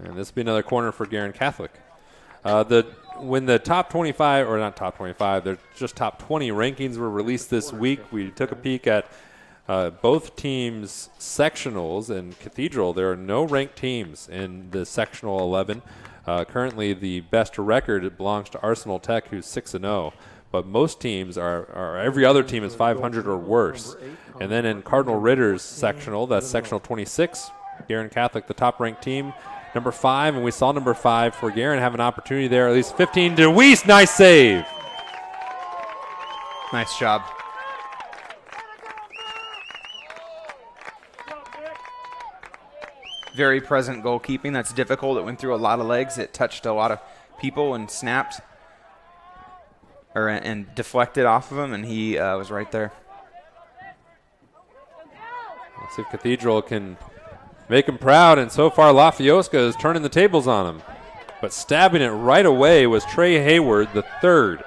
And this will be another corner for Guerin Catholic. When the top 25, or not top 25, they're just top 20 rankings were released this week, we took a peek at both teams' sectionals. In Cathedral, there are no ranked teams in the sectional 11. Currently, the best record belongs to Arsenal Tech, who's 6-0. But most teams are every other team is 500 or worse. And then in Cardinal Ritter's sectional, that's sectional 26, Guerin Catholic, the top-ranked team, number 5, and we saw number 5 for Guerin have an opportunity there, at least 15. DeWeese, nice save. Nice job. Very present goalkeeping. That's difficult. It went through a lot of legs. It touched a lot of people and snapped and deflected off of him, and he was right there. Let's see if Cathedral can make him proud, and so far Lafioska is turning the tables on him. But stabbing it right away was Trey Hayward, the third.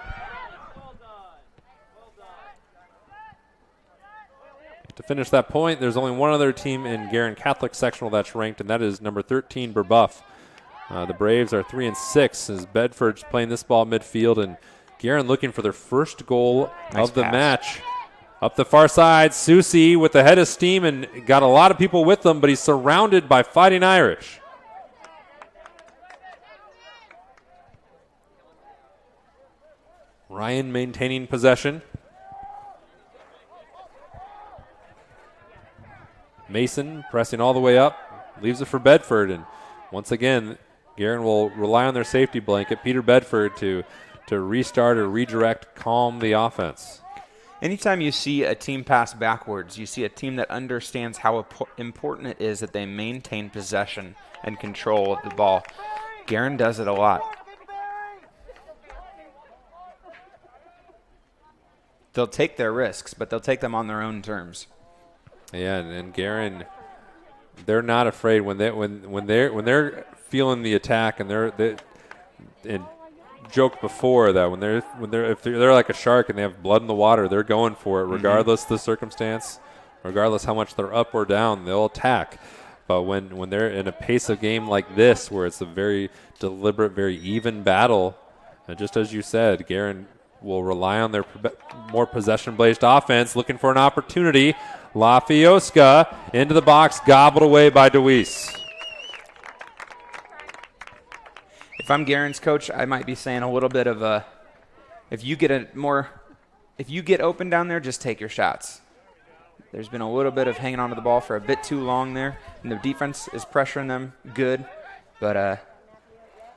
To finish that point, there's only one other team in Guerin Catholic sectional that's ranked, and that is number 13, Burbuff. The Braves are 3-6 as Bedford's playing this ball midfield, and Guerin looking for their first goal of the match. Up the far side, Susie with the head of steam and got a lot of people with them, but he's surrounded by Fighting Irish. Ryan maintaining possession. Mason pressing all the way up, leaves it for Bedford, and once again, Guerin will rely on their safety blanket, Peter Bedford, to restart or redirect, calm the offense. Anytime you see a team pass backwards, you see a team that understands how important it is that they maintain possession and control of the ball. Guerin does it a lot. They'll take their risks, but they'll take them on their own terms. Yeah, and Guerin, they're not afraid when they're feeling the attack, and and joked before that if they're like a shark and they have blood in the water, they're going for it regardless of the circumstance, regardless how much they're up or down, they'll attack. But when they're in a pace of game like this, where it's a very deliberate, very even battle, and just as you said, Guerin will rely on their more possession-based offense, looking for an opportunity. Lafioska into the box, gobbled away by DeWeese. If I'm Guerin's coach, I might be saying a little bit of if you get open down there, just take your shots. There's been a little bit of hanging onto the ball for a bit too long there, and the defense is pressuring them good. But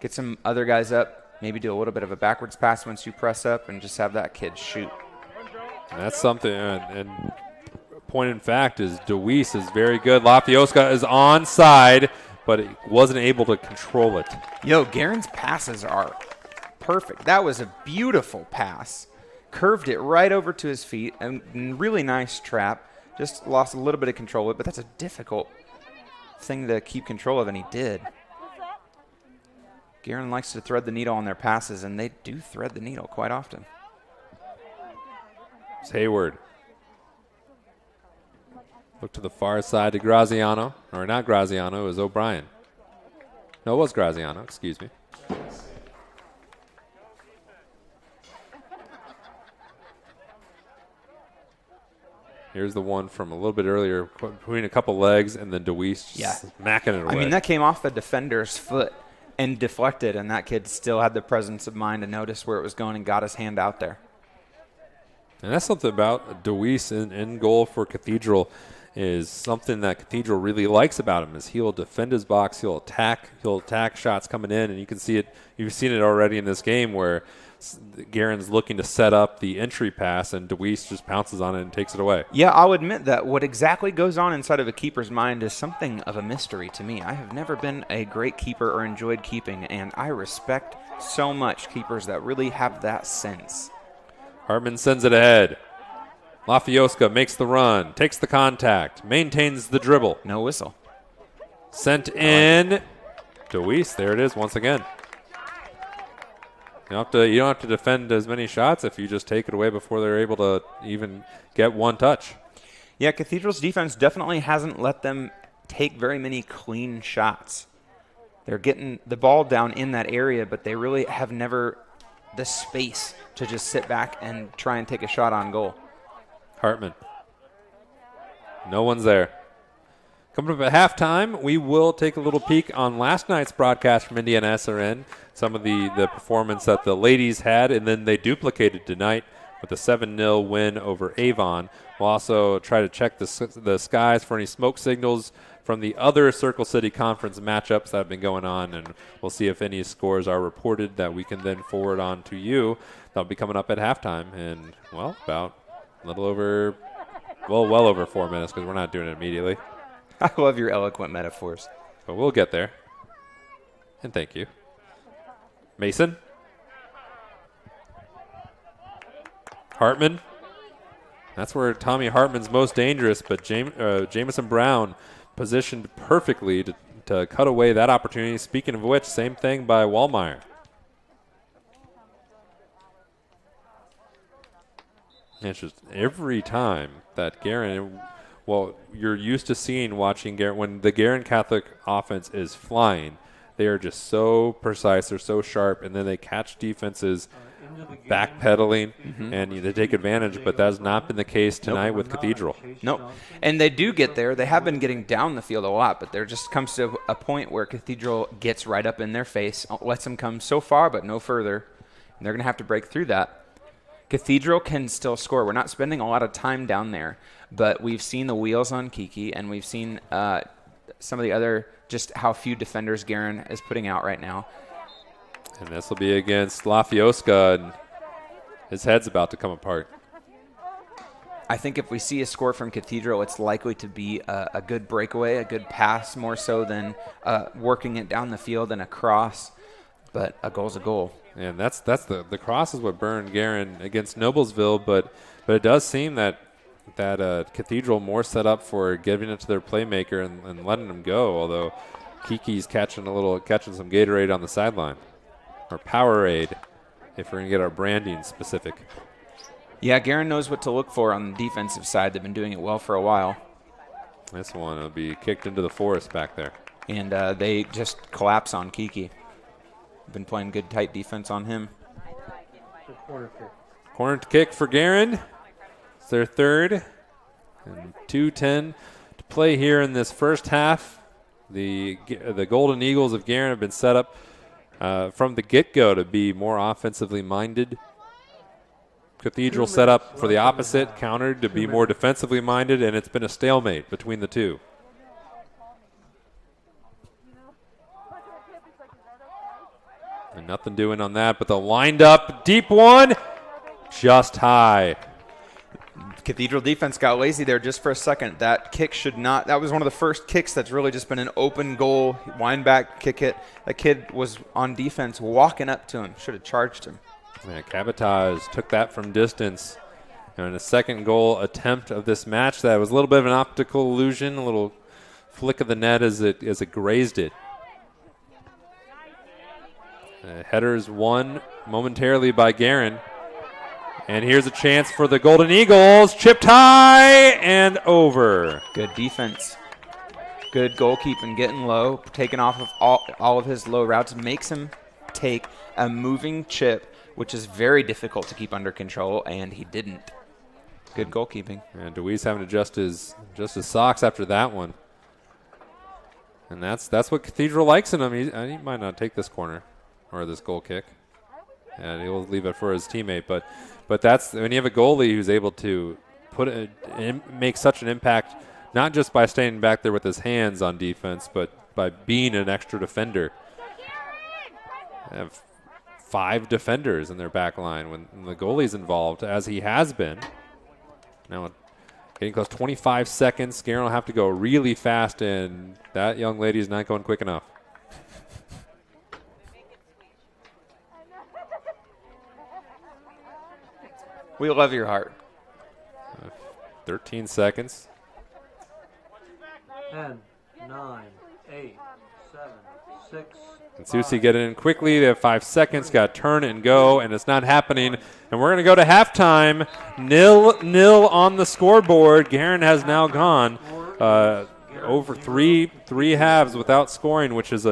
get some other guys up, maybe do a little bit of a backwards pass once you press up, and just have that kid shoot. And that's something, and point in fact is DeWeese is very good. Lafioska is onside, but he wasn't able to control it. Yo, Guerin's passes are perfect. That was a beautiful pass. Curved it right over to his feet, and really nice trap. Just lost a little bit of control of it, but that's a difficult thing to keep control of, and he did. Guerin likes to thread the needle on their passes, and they do thread the needle quite often. It's Hayward. Look to the far side to Graziano. Or not Graziano, it was O'Brien. No, it was Graziano, excuse me. Here's the one from a little bit earlier, between a couple legs, and then DeWeese smacking it away. I mean, that came off the defender's foot and deflected, and that kid still had the presence of mind to notice where it was going and got his hand out there. And that's something about DeWeese in goal for Cathedral, is something that Cathedral really likes about him is he'll defend his box, he'll attack shots coming in, and you can see it. You've seen it already in this game where Guerin's looking to set up the entry pass, and DeWeese just pounces on it and takes it away. Yeah, I'll admit that what exactly goes on inside of a keeper's mind is something of a mystery to me. I have never been a great keeper or enjoyed keeping, and I respect so much keepers that really have that sense. Hartman sends it ahead. Lafioska makes the run, takes the contact, maintains the dribble. No whistle. Sent in. DeWeese, there it is once again. You don't have to defend as many shots if you just take it away before they're able to even get one touch. Yeah, Cathedral's defense definitely hasn't let them take very many clean shots. They're getting the ball down in that area, but they really have never the space to just sit back and try and take a shot on goal. Hartman. No one's there. Coming up at halftime, we will take a little peek on last night's broadcast from Indiana SRN, some of the performance that the ladies had, and then they duplicated tonight with a 7-0 win over Avon. We'll also try to check the skies for any smoke signals from the other Circle City Conference matchups that have been going on, and we'll see if any scores are reported that we can then forward on to you. That'll be coming up at halftime in, well, about a little over, well over 4 minutes because we're not doing it immediately. I love your eloquent metaphors. But we'll get there. And thank you. Mason. Hartman. That's where Tommy Hartman's most dangerous, but Jamison Brown positioned perfectly to cut away that opportunity. Speaking of which, same thing by Wallmeyer. And it's just every time that Guerin, well, you're used to watching Guerin, when the Guerin Catholic offense is flying, they are just so precise, they're so sharp, and then they catch defenses backpedaling, and they take advantage, but that has not been the case tonight with Cathedral. Nope. And they do get there. They have been getting down the field a lot, but there just comes to a point where Cathedral gets right up in their face, lets them come so far but no further, and they're going to have to break through that. Cathedral can still score. We're not spending a lot of time down there, but we've seen the wheels on Kiki, and we've seen some of the other, just how few defenders Guerin is putting out right now. And this will be against Lafioska, and his head's about to come apart. I think if we see a score from Cathedral, it's likely to be a good breakaway, a good pass, more so than working it down the field and a cross. But a goal's a goal. And that's the cross is what burned Guerin against Noblesville, but it does seem that Cathedral more set up for giving it to their playmaker and letting them go. Although Kiki's catching some Gatorade on the sideline, or Powerade, if we're gonna get our branding specific. Yeah, Guerin knows what to look for on the defensive side. They've been doing it well for a while. This one will be kicked into the forest back there, and they just collapse on Kiki. Been playing good tight defense on him. Corner kick for Guerin. It's their third. And 2:10 to play here in this first half. The Golden Eagles of Guerin have been set up from the get-go to be more offensively minded. Cathedral set up for the opposite, countered to be more defensively minded, and it's been a stalemate between the two. And nothing doing on that, but the lined up deep one, just high. Cathedral defense got lazy there just for a second. That kick should not – that was one of the first kicks that's really just been an open goal, wind back, kick it. That kid was on defense walking up to him. Should have charged him. Yeah, Cabotage took that from distance. And a second goal attempt of this match, that was a little bit of an optical illusion, a little flick of the net as it grazed it. Headers won momentarily by Guerin. And here's a chance for the Golden Eagles. Chipped high and over. Good defense. Good goalkeeping, getting low, taking off of all of his low routes, makes him take a moving chip, which is very difficult to keep under control, and he didn't. Good goalkeeping. And Deweese having to adjust his socks after that one. And that's what Cathedral likes in him. He might not take this corner or this goal kick. And he'll leave it for his teammate. But that's when you have a goalie who's able to make such an impact, not just by staying back there with his hands on defense, but by being an extra defender. They have 5 defenders in their back line when the goalie's involved, as he has been. Now getting close, 25 seconds. Guerin will have to go really fast, and that young lady's not going quick enough. We love your heart. 13 seconds. 10, 9, 8, 7, 6. And Susie get it in quickly. They have 5 seconds. Got to turn and go, and it's not happening. And we're going to go to halftime. 0-0 on the scoreboard. Guerin has now gone over three halves without scoring, which is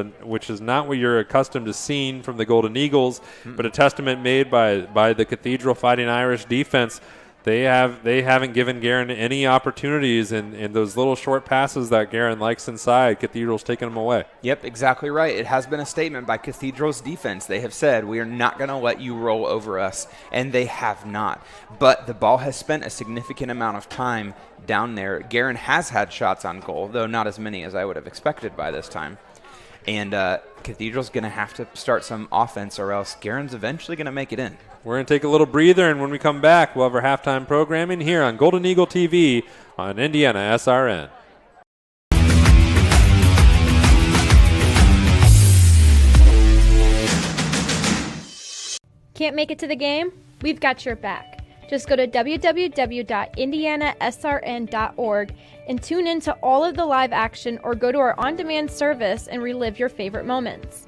not what you're accustomed to seeing from the Golden Eagles, but a testament made by the Cathedral Fighting Irish defense. They haven't given Guerin any opportunities, in those little short passes that Guerin likes inside, Cathedral's taking them away. Yep, exactly right. It has been a statement by Cathedral's defense. They have said, we are not going to let you roll over us, and they have not. But the ball has spent a significant amount of time down there. Guerin has had shots on goal, though not as many as I would have expected by this time. And Cathedral's going to have to start some offense, or else Guerin's eventually going to make it in. We're going to take a little breather, and when we come back, we'll have our halftime programming here on Golden Eagle TV on Indiana SRN. Can't make it to the game? We've got your back. Just go to www.indianasrn.org and tune in to all of the live action, or go to our on-demand service and relive your favorite moments.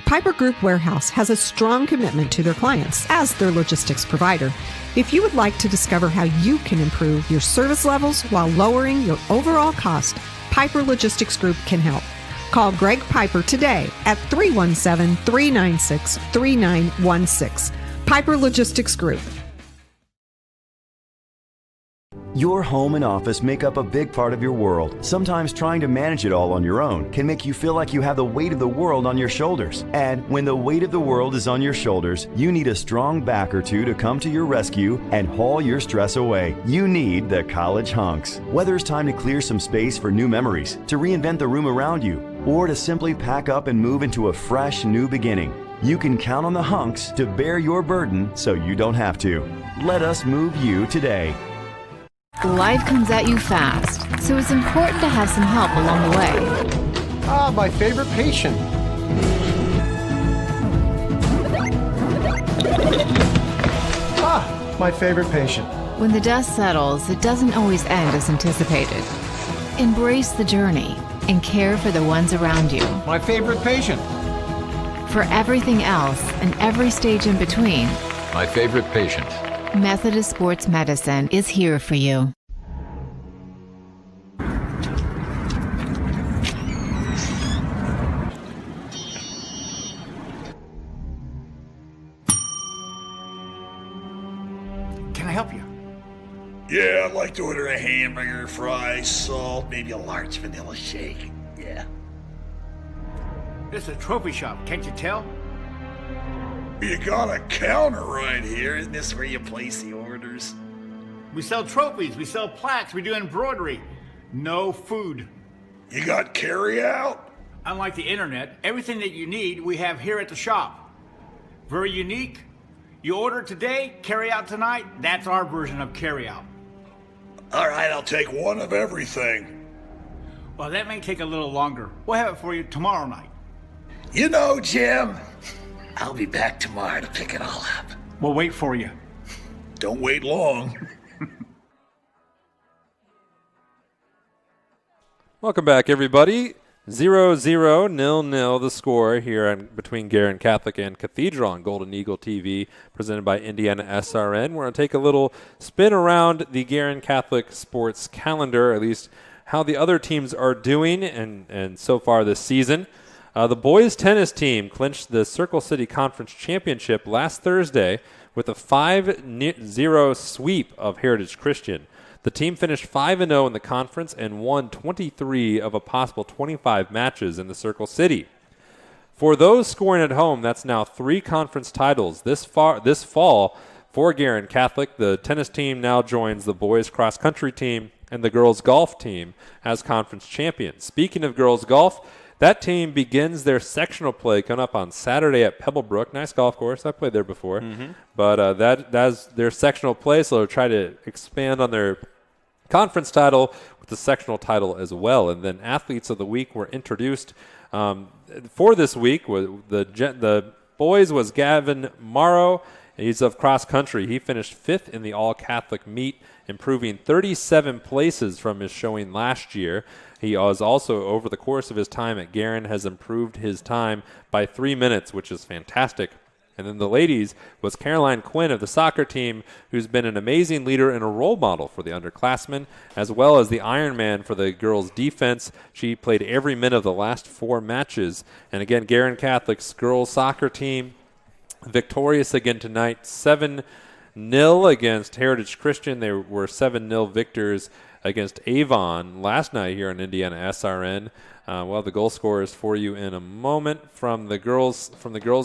Piper Group Warehouse has a strong commitment to their clients as their logistics provider. If you would like to discover how you can improve your service levels while lowering your overall cost, Piper Logistics Group can help. Call Greg Piper today at 317-396-3916. Piper Logistics Group. Your home and office make up a big part of your world. Sometimes trying to manage it all on your own can make you feel like you have the weight of the world on your shoulders. And when the weight of the world is on your shoulders, you need a strong back or two to come to your rescue and haul your stress away. You need the College Hunks. Whether it's time to clear some space for new memories, to reinvent the room around you, or to simply pack up and move into a fresh new beginning, you can count on the Hunks to bear your burden so you don't have to. Let us move you today. Life comes at you fast, so it's important to have some help along the way. Ah, my favorite patient. Ah, my favorite patient. When the dust settles, it doesn't always end as anticipated. Embrace the journey and care for the ones around you. My favorite patient. For everything else and every stage in between, my favorite patient. Methodist Sports Medicine is here for you. Can I help you? Yeah, I'd like to order a hamburger, fries, salt, maybe a large vanilla shake. Yeah. This is a trophy shop, can't you tell? You got a counter right here. Isn't this where you place the orders? We sell trophies, we sell plaques, we do embroidery. No food. You got carry out? Unlike the internet, everything that you need we have here at the shop. Very unique. You order today, carry out tonight. That's our version of carry out. All right, I'll take one of everything. Well, that may take a little longer. We'll have it for you tomorrow night. You know, Jim, I'll be back tomorrow to pick it all up. We'll wait for you. Don't wait long. Welcome back, everybody. 0-0, 0-0 the score here between Guerin Catholic and Cathedral on Golden Eagle TV, presented by Indiana SRN. We're going to take a little spin around the Guerin Catholic sports calendar, at least how the other teams are doing and so far this season. The boys tennis team clinched the Circle City Conference Championship last Thursday with a 5-0 sweep of Heritage Christian. The team finished 5-0 in the conference and won 23 of a possible 25 matches in the Circle City. For those scoring at home, that's now 3 conference titles this fall for Guerin Catholic. The tennis team now joins the boys cross-country team and the girls golf team as conference champions. Speaking of girls golf, that team begins their sectional play coming up on Saturday at Pebblebrook. Nice golf course. I played there before. But that's their sectional play, so they'll try to expand on their conference title with the sectional title as well. And then athletes of the week were introduced for this week. The boys was Gavin Morrow. He's of cross country. He finished 5th in the all-Catholic meet, improving 37 places from his showing last year. He was also, over the course of his time at Guerin, has improved his time by 3 minutes, which is fantastic. And then the ladies was Caroline Quinn of the soccer team, who's been an amazing leader and a role model for the underclassmen, as well as the Iron Man for the girls' defense. She played every minute of the last 4 matches. And again, Guerin Catholic's girls' soccer team victorious again tonight, 7-0 against Heritage Christian. They were 7-0 victors against Avon last night here on Indiana SRN. We'll have the goal scorers for you in a moment from the girls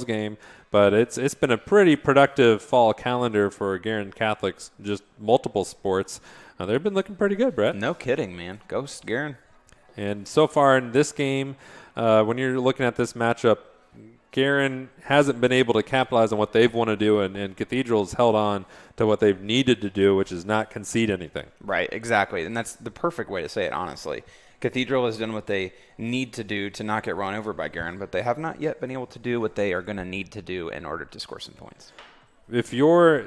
game. But it's been a pretty productive fall calendar for Guerin Catholics, just multiple sports. They've been looking pretty good, Brett. No kidding, man. Go Guerin. And so far in this game, when you're looking at this matchup, Guerin hasn't been able to capitalize on what they've wanted to do, and Cathedral's held on to what they've needed to do, which is not concede anything. Right, exactly. And that's the perfect way to say it, honestly. Cathedral has done what they need to do to not get run over by Guerin, but they have not yet been able to do what they are going to need to do in order to score some points. If you're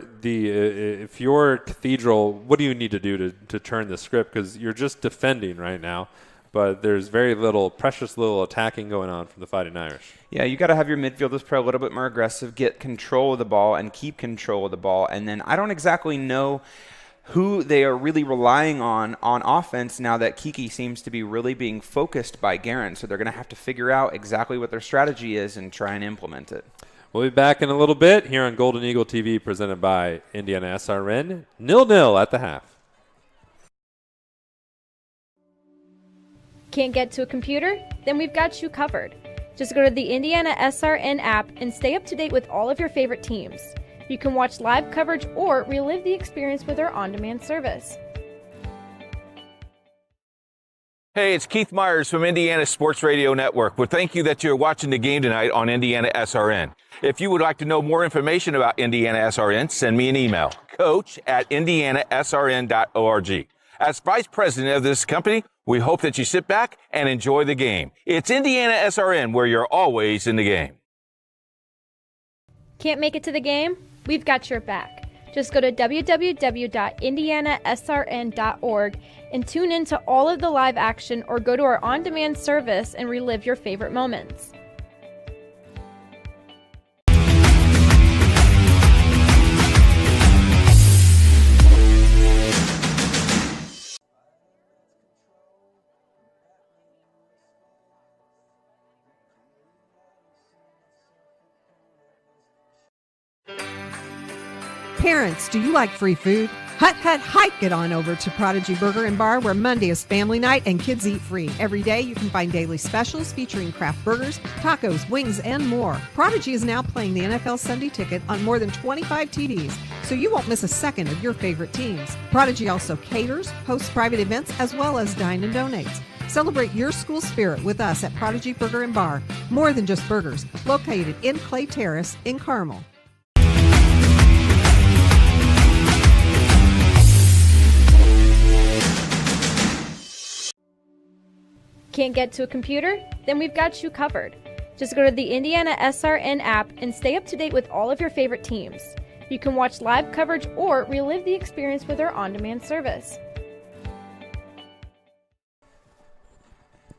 Cathedral, what do you need to do to turn the script? Because you're just defending right now, but there's precious little attacking going on from the Fighting Irish. Yeah, you got to have your midfielders play a little bit more aggressive, get control of the ball, and keep control of the ball. And then I don't exactly know who they are really relying on offense now that Kiki seems to be really being focused by Guerin. So they're going to have to figure out exactly what their strategy is and try and implement it. We'll be back in a little bit here on Golden Eagle TV, presented by Indiana SRN. 0-0 at the half. Can't get to a computer? Then we've got you covered. Just go to the Indiana SRN app and stay up to date with all of your favorite teams. You can watch live coverage or relive the experience with our on-demand service. Hey, it's Keith Myers from Indiana Sports Radio Network. Well, thank you that you're watching the game tonight on Indiana SRN. If you would like to know more information about Indiana SRN, send me an email, coach@indianasrn.org. As vice president of this company, we hope that you sit back and enjoy the game. It's Indiana SRN, where you're always in the game. Can't make it to the game? We've got your back. Just go to www.indianasrn.org and tune in to all of the live action, or go to our on-demand service and relive your favorite moments. Parents, do you like free food? Hike it on over to Prodigy Burger and Bar, where Monday is family night and kids eat free. Every day you can find daily specials featuring craft burgers, tacos, wings, and more. Prodigy is now playing the NFL Sunday Ticket on more than 25 TVs, so you won't miss a second of your favorite teams. Prodigy also caters, hosts private events, as well as dine and donates. Celebrate your school spirit with us at Prodigy Burger and Bar. More than just burgers, located in Clay Terrace in Carmel. Can't get to a computer? Then we've got you covered. Just go to the Indiana SRN app and stay up to date with all of your favorite teams. You can watch live coverage or relive the experience with our on-demand service.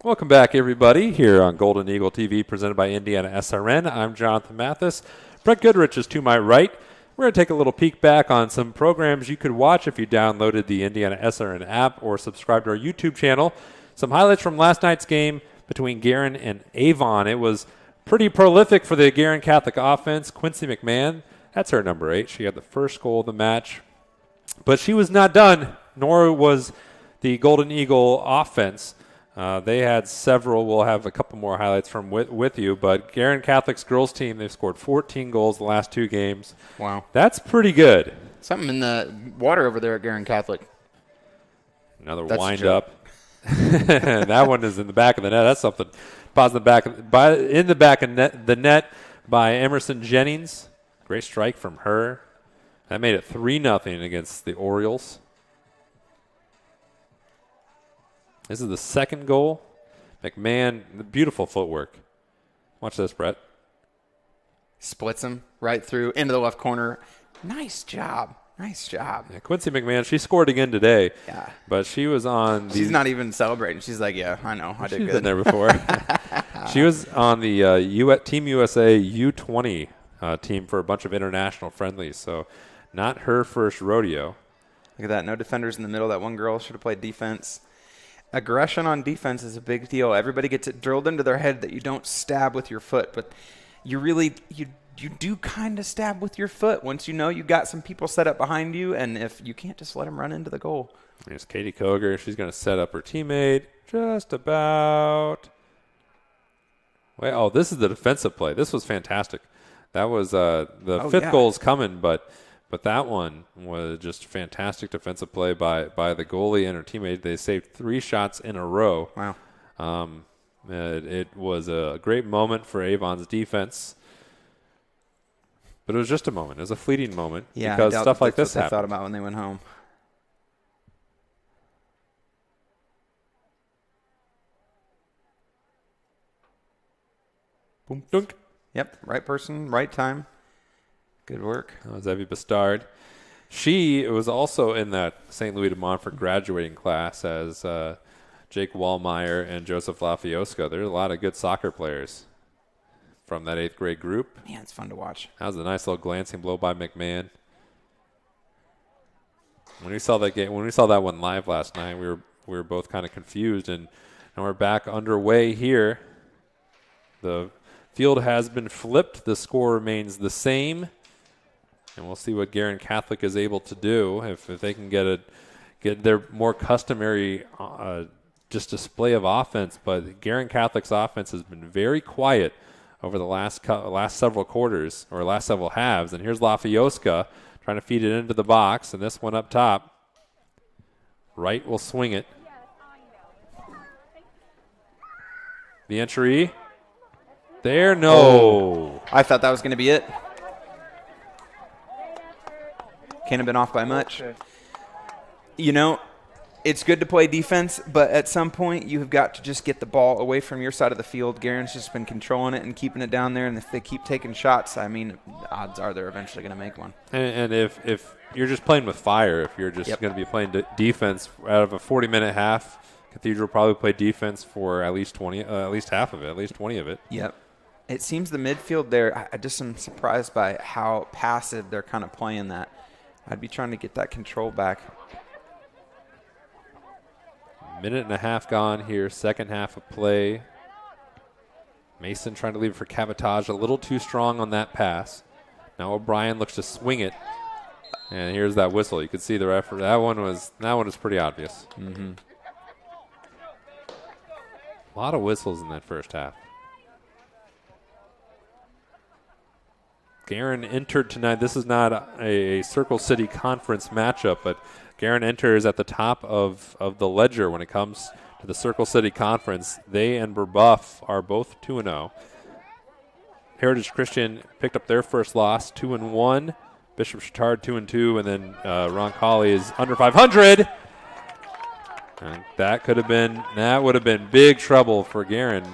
Welcome back, everybody, here on Golden Eagle TV, presented by Indiana SRN. I'm Jonathan Mathis. Brett Goodrich is to my right. We're going to take a little peek back on some programs you could watch if you downloaded the Indiana SRN app or subscribed to our YouTube channel. Some highlights from last night's game between Guerin and Avon. It was pretty prolific for the Guerin Catholic offense. Quincy McMahon, that's her number 8. She had the first goal of the match. But she was not done, nor was the Golden Eagle offense. They had several. We'll have a couple more highlights from with you. But Guerin Catholic's girls team, they've scored 14 goals the last 2 games. Wow. That's pretty good. Something in the water over there at Guerin Catholic. Another wind-up. That one is in the back of the net. That's something. Pause in the back of the net by Emerson Jennings. Great strike from her. That made it 3-0 against the Orioles. This is the second goal. McMahon, beautiful footwork. Watch this, Brett. Splits him right through into the left corner. Nice job. Nice job. Yeah, Quincy McMahon, she scored again today. Yeah. But she was on the... She's not even celebrating. She's like, yeah, I know. I did good. She's been there before. She was on the Team USA U20 team for a bunch of international friendlies. So not her first rodeo. Look at that. No defenders in the middle. That one girl should have played defense. Aggression on defense is a big deal. Everybody gets it drilled into their head that you don't stab with your foot. But you really... You do kind of stab with your foot once you know you got some people set up behind you, and if you can't just let them run into the goal. Here's Katie Koger. She's going to set up her teammate just about. Wait, oh, this is the defensive play. This was fantastic. That was the fifth goal's coming, but that one was just fantastic defensive play by the goalie and her teammate. They saved 3 shots in a row. Wow. It was a great moment for Avon's defense. But it was just a moment. It was a fleeting moment because stuff like this happened. They thought about when they went home. Boom, dunk. Yep, right person, right time. Good work. That was Evie Bastard. She was also in that St. Louis de Montfort graduating class as Jake Wallmeyer and Joseph Lafioska. There's a lot of good soccer players from that 8th grade group. Man, it's fun to watch. That was a nice little glancing blow by McMahon. When we saw that game, when we saw that one live last night, we were both kind of confused, and we're back underway here. The field has been flipped. The score remains the same, and we'll see what Guerin Catholic is able to do if they can get their more customary just display of offense. But Guerin Catholic's offense has been very quiet over the last several quarters or last several halves. And here's Lafioska trying to feed it into the box, and this one up top. Wright will swing it. The entry. There, no. Oh, I thought that was going to be it. Can't have been off by much. Okay. You know, it's good to play defense, but at some point you have got to just get the ball away from your side of the field. Guerin's just been controlling it and keeping it down there, and if they keep taking shots, I mean, odds are they're eventually going to make one. And if you're just playing with fire, if you're just going to be playing defense out of a 40-minute half, Cathedral probably play defense for at least 20, at least half of it, at least 20 of it. Yep. It seems the midfield there, I just am surprised by how passive they're kind of playing that. I'd be trying to get that control back. Minute and a half gone here, second half of play. Mason trying to leave it for Cabotage, a little too strong on that pass. Now O'Brien looks to swing it, and here's that whistle. You can see the referee. That one was pretty obvious. Mm-hmm. A lot of whistles in that first half. Guerin entered tonight. This is not a Circle City Conference matchup, but Guerin enters at the top of the ledger when it comes to the Circle City Conference. They and Brebeuf are both 2-0. Heritage Christian picked up their first loss, 2-1. Bishop Chatard 2-2, and then Roncalli is under 500. And that would have been big trouble for Guerin.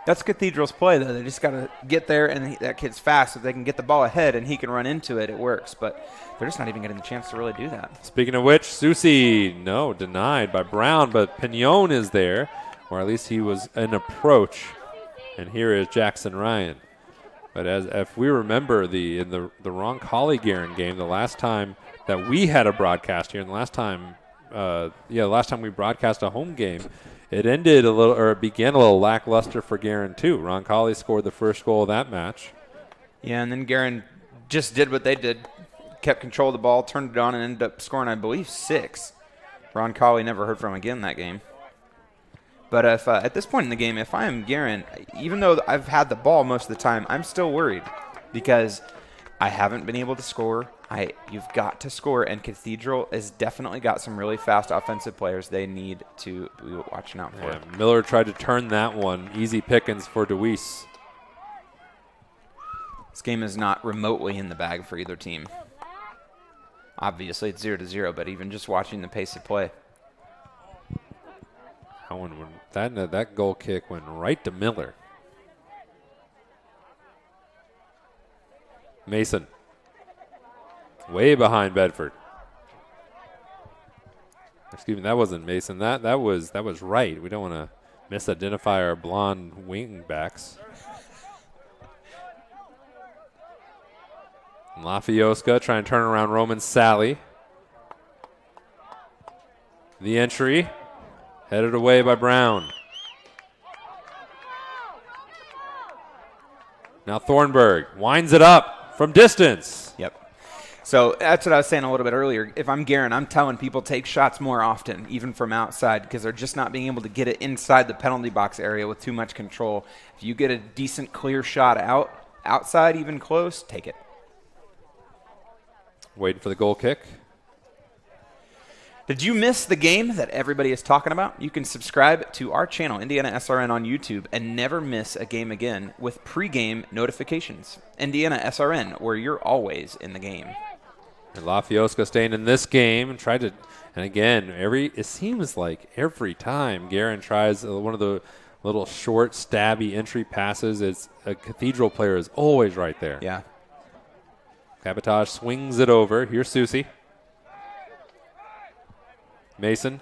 That's Cathedral's play, though. They just got to get there, and that kid's fast. If they can get the ball ahead and he can run into it, it works. But they're just not even getting the chance to really do that. Speaking of which, Susi, denied by Brown, but Pignon is there, or at least he was an approach. And here is Jackson Ryan. But if we remember in the Roncalli Guerin game, the last time that we had a broadcast here, and the last time we broadcast a home game, it began a little lackluster for Guerin too. Roncalli scored the first goal of that match. Yeah, and then Guerin just did what they did, kept control of the ball, turned it on, and ended up scoring, I believe, 6. Roncalli never heard from again that game. But if at this point in the game, if I am Guerin, even though I've had the ball most of the time, I'm still worried because I haven't been able to score. You've got to score, and Cathedral has definitely got some really fast offensive players they need to be watching out for. Yeah, Miller tried to turn that one. Easy pickings for DeWeese. This game is not remotely in the bag for either team. Obviously, it's 0-0, but even just watching the pace of play. That goal kick went right to Miller. Mason. Way behind Bedford. Excuse me, that wasn't Mason. That was Wright. We don't want to misidentify our blonde wing backs. Lafioska trying to turn around Roman Sally. The entry. Headed away by Brown. Now Thornburg winds it up from distance. Yep. So that's what I was saying a little bit earlier. If I'm Guerin, I'm telling people take shots more often, even from outside, because they're just not being able to get it inside the penalty box area with too much control. If you get a decent, clear shot outside, even close, take it. Waiting for the goal kick. Did you miss the game that everybody is talking about? You can subscribe to our channel, Indiana SRN on YouTube, and never miss a game again with pregame notifications. Indiana SRN, where you're always in the game. And Lafioska staying in this game and again, it seems like every time Guerin tries one of the little short, stabby entry passes, it's a Cathedral player is always right there. Yeah. Cabotage swings it over. Here's Susi. Mason.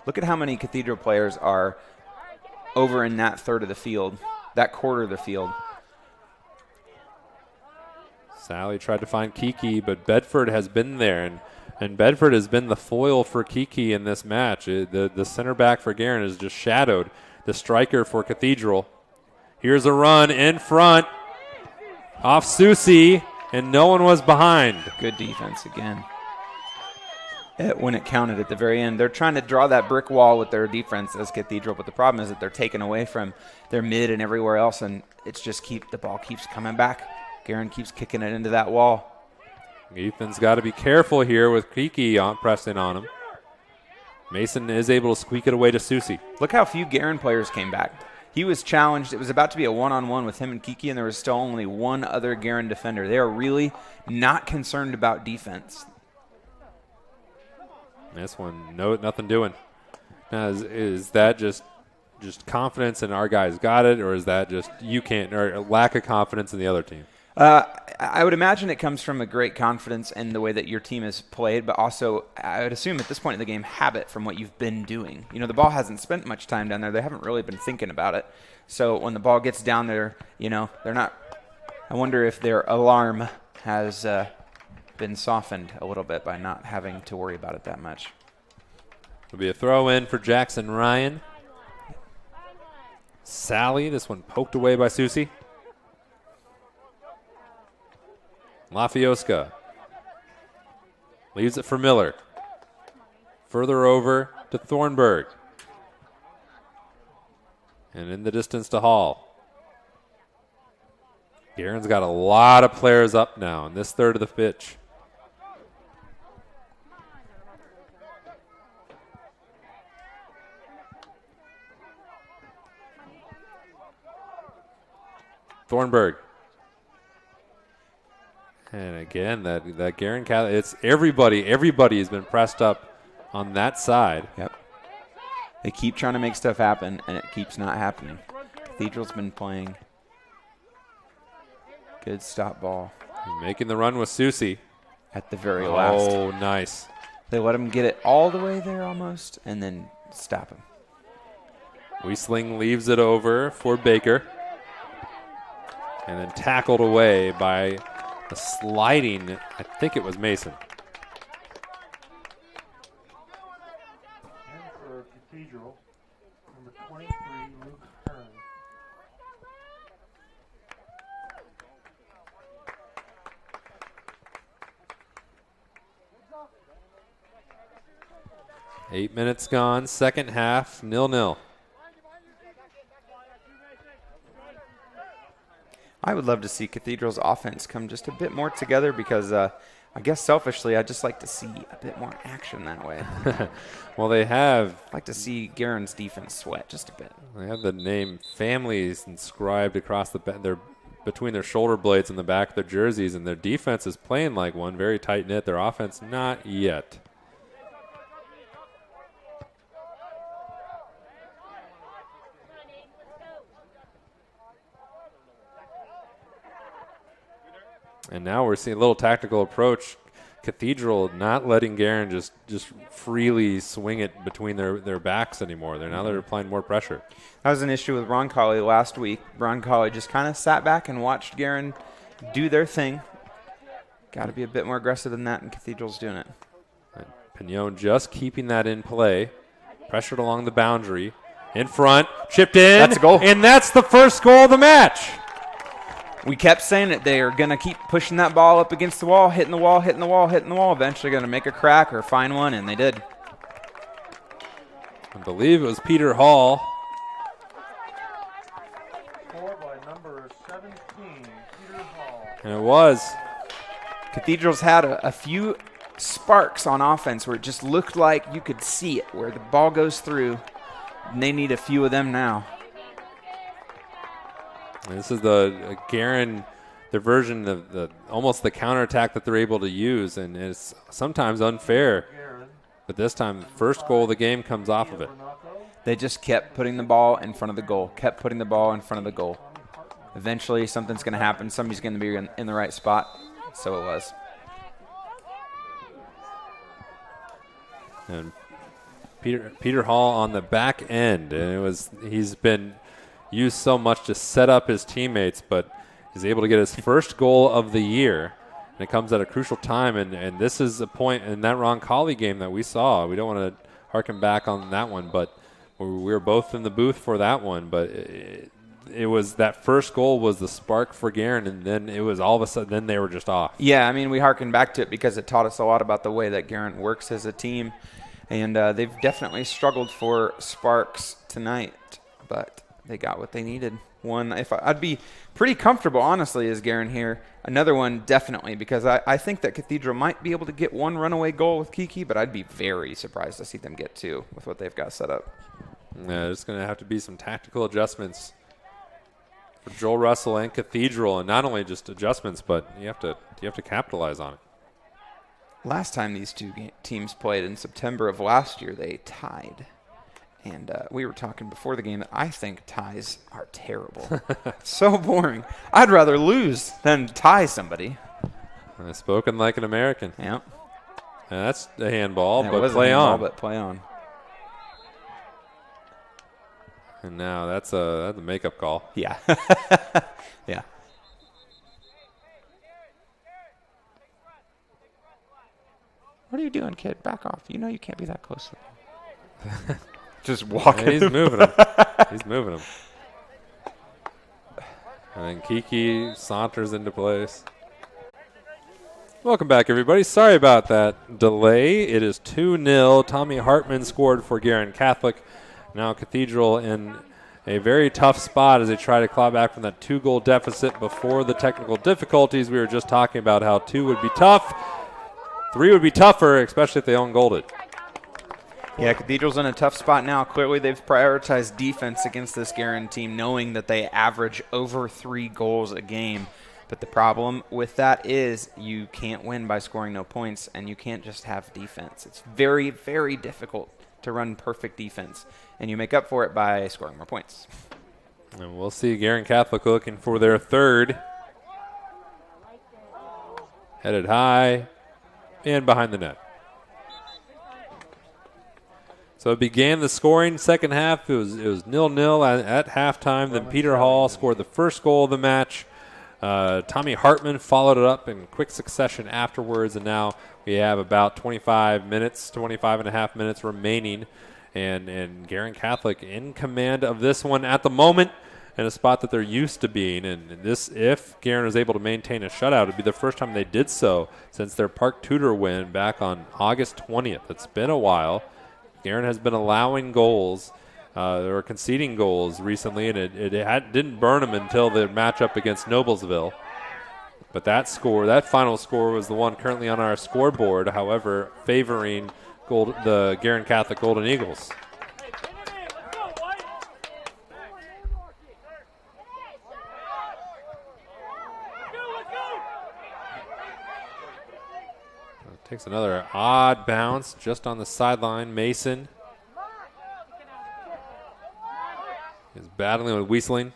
Look at how many Cathedral players are over in that third of the field, that quarter of the field. Sally tried to find Kiki, but Bedford has been there, and Bedford has been the foil for Kiki in this match. The center back for Guerin has just shadowed the striker for Cathedral. Here's a run in front off Susi, and no one was behind. Good defense again. When it counted at the very end. They're trying to draw that brick wall with their defense as Cathedral, but the problem is that they're taken away from their mid and everywhere else, and it's just the ball keeps coming back. Guerin keeps kicking it into that wall. Ethan's got to be careful here with Kiki pressing on him. Mason is able to squeak it away to Susi. Look how few Guerin players came back. He was challenged. It was about to be a one-on-one with him and Kiki, and there was still only one other Guerin defender. They are really not concerned about defense. This one, nothing doing. Now, is that just confidence in our guys got it, or is that just or lack of confidence in the other team? I would imagine it comes from a great confidence in the way that your team has played, but also I would assume at this point in the game, habit from what you've been doing. You know, the ball hasn't spent much time down there. They haven't really been thinking about it. So when the ball gets down there, they're not – I wonder if their alarm has been softened a little bit by not having to worry about it that much. It'll be a throw in for Jackson Ryan. Sally, this one poked away by Susi. Lafioska leaves it for Miller. Further over to Thornburg. And in the distance to Hall. Guerin's got a lot of players up now in this third of the pitch. Thornburg. And again, that Guerin Catholic, it's everybody has been pressed up on that side. Yep. They keep trying to make stuff happen, and it keeps not happening. Cathedral's been playing good stop ball. Making the run with Susie. At the very last. Oh, nice. They let him get it all the way there almost, and then stop him. Weisling leaves it over for Baker. And then tackled away by the sliding, I think it was Mason. And for Cathedral, number 23, Luke Hearn. Eight minutes gone, second half, 0-0. I would love to see Cathedral's offense come just a bit more together because I guess selfishly I'd just like to see a bit more action that way. Well, they have. I'd like to see Guerin's defense sweat just a bit. They have the name families inscribed across between their shoulder blades and the back of their jerseys, and their defense is playing like one, very tight-knit. Their offense, not yet. And now we're seeing a little tactical approach. Cathedral not letting Guerin just freely swing it between their backs anymore. They're applying more pressure. That was an issue with Roncalli last week. Roncalli just kind of sat back and watched Guerin do their thing. Got to be a bit more aggressive than that, and Cathedral's doing it. And Pignon just keeping that in play. Pressured along the boundary. In front, chipped in. That's a goal. And that's the first goal of the match. We kept saying that they are going to keep pushing that ball up against the wall, hitting the wall, hitting the wall, hitting the wall. Eventually going to make a crack or find one, and they did. I believe it was Peter Hall. Score by number 17, Peter Hall. And it was. Cathedral's had a few sparks on offense where it just looked like you could see it, where the ball goes through, and they need a few of them now. This is the Guerin, their version of almost the counterattack that they're able to use, and it's sometimes unfair. But this time, first goal of the game comes off of it. They just kept putting the ball in front of the goal, kept putting the ball in front of the goal. Eventually, something's going to happen. Somebody's going to be in the right spot. So it was. And Peter Hall on the back end, and he's been used so much to set up his teammates, but he's able to get his first goal of the year, and it comes at a crucial time. And this is a point in that Roncalli game that we saw. We don't want to harken back on that one, but we were both in the booth for that one. But it was that first goal was the spark for Guerin, and then it was all of a sudden, then they were just off. Yeah, I mean, we harken back to it because it taught us a lot about the way that Guerin works as a team, and they've definitely struggled for sparks tonight, but they got what they needed. One, I'd be pretty comfortable, honestly, as Guerin here. Another one, definitely, because I think that Cathedral might be able to get one runaway goal with Kiki, but I'd be very surprised to see them get two with what they've got set up. Yeah, there's going to have to be some tactical adjustments for Joel Russell and Cathedral, and not only just adjustments, but you have to capitalize on it. Last time these two teams played in September of last year, they tied. And we were talking before the game that I think ties are terrible. So boring. I'd rather lose than tie somebody. Spoken like an American. Yeah. And that's a handball, Yeah, but play on. But play on. And now that's a makeup call. Yeah. Yeah. What are you doing, kid? Back off. You know you can't be that close to the ball. Just walking. Yeah, he's moving him. He's moving him. And then Kiki saunters into place. Welcome back, everybody. Sorry about that delay. It is 2-0. Tommy Hartman scored for Guerin Catholic. Now Cathedral in a very tough spot as they try to claw back from that 2-goal deficit before the technical difficulties. We were just talking about how 2 would be tough. 3 would be tougher, especially if they own-goaled it. Yeah, Cathedral's in a tough spot now. Clearly, they've prioritized defense against this Guerin team, knowing that they average over 3 goals a game. But the problem with that is you can't win by scoring no points, and you can't just have defense. It's very, very difficult to run perfect defense, and you make up for it by scoring more points. And we'll see Guerin Catholic looking for their third. Headed high and behind the net. So it began the scoring second half. It was 0-0 at halftime. Then Peter Hall scored the first goal of the match. Tommy Hartman followed it up in quick succession afterwards, and now we have about 25 and a half minutes remaining. And Guerin Catholic in command of this one at the moment in a spot that they're used to being. And this, if Guerin is able to maintain a shutout, it would be the first time they did so since their Park Tudor win back on August 20th. It's been a while. Guerin has been allowing goals or conceding goals recently, and it didn't burn them until the matchup against Noblesville. But that final score was the one currently on our scoreboard, however, favoring the Guerin Catholic Golden Eagles. Takes another odd bounce just on the sideline. Mason is battling with Wiesling.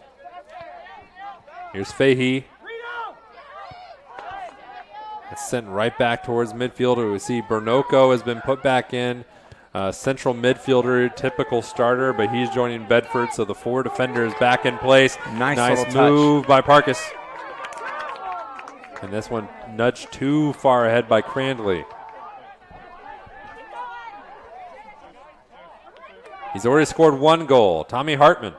Here's Fahey. It's sent right back towards midfielder. We see Bernoco has been put back in. Central midfielder, typical starter, but he's joining Bedford, so the 4 defenders back in place. Nice move by Parkus. And this one nudged too far ahead by Crandley. He's already scored 1 goal. Tommy Hartman.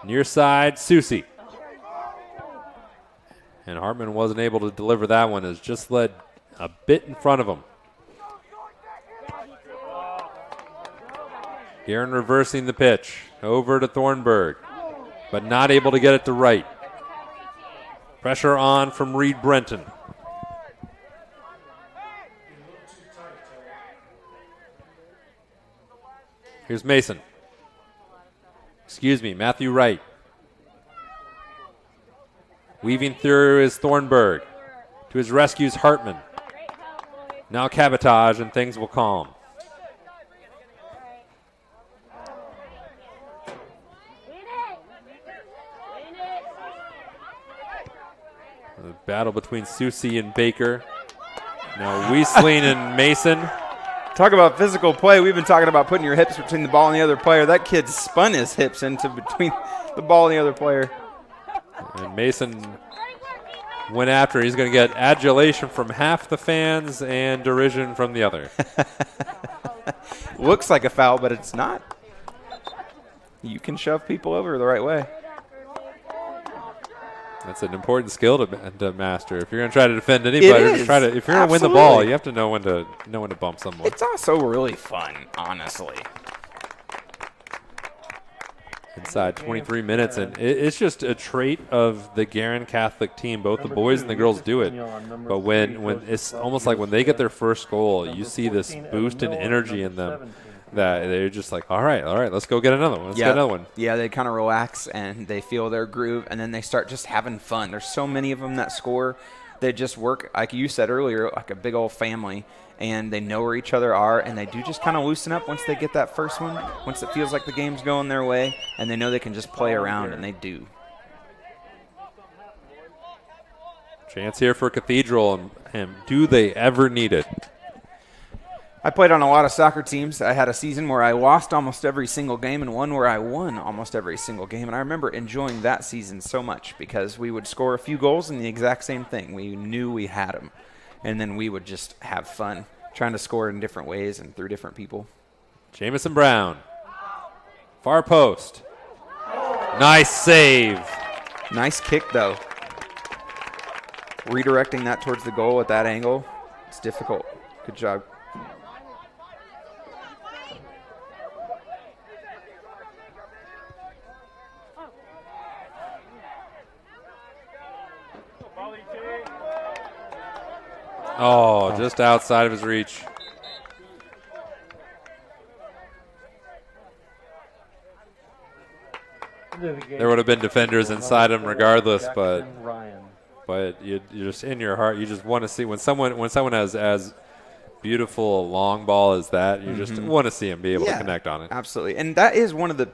Near side, Susie. And Hartman wasn't able to deliver that one. Has just led a bit in front of him. Guerin reversing the pitch. Over to Thornburg. But not able to get it to right. Pressure on from Reed Brenton. Here's Mason. Matthew Wright. Weaving through is Thornburg. To his rescue is Hartman. Now Cabotage, and things will calm. The battle between Susie and Baker. Now Wiesling and Mason. Talk about physical play. We've been talking about putting your hips between the ball and the other player. That kid spun his hips into between the ball and the other player. And Mason went after. He's going to get adulation from half the fans and derision from the other. Looks like a foul, but it's not. You can shove people over the right way. That's an important skill to master. If you're going to try to defend anybody, if you're going to win the ball, you have to know when to bump someone. It's also really fun, honestly. Inside 23 minutes, and it's just a trait of the Guerin Catholic team. Both the boys and the girls do it. But when it's almost like when they get their first goal, you see this boost in energy in them. That they're just like, all right, let's go get another one. Let's get another one. Yeah, they kind of relax and they feel their groove, and then they start just having fun. There's so many of them that score. They just work, like you said earlier, like a big old family, and they know where each other are, and they do just kind of loosen up once they get that first one, once it feels like the game's going their way, and they know they can just play around, and they do. Chance here for Cathedral, and do they ever need it? I played on a lot of soccer teams. I had a season where I lost almost every single game and one where I won almost every single game. And I remember enjoying that season so much because we would score a few goals and the exact same thing. We knew we had them. And then we would just have fun trying to score in different ways and through different people. Jamison Brown. Far post. Nice save. Nice kick, though. Redirecting that towards the goal at that angle, it's difficult. Good job. Oh, just outside of his reach. there would have been defenders inside him regardless, but you just in your heart, you just want to see when someone has as beautiful a long ball as that, you just want to see him be able to connect on it. Absolutely. And that is one of the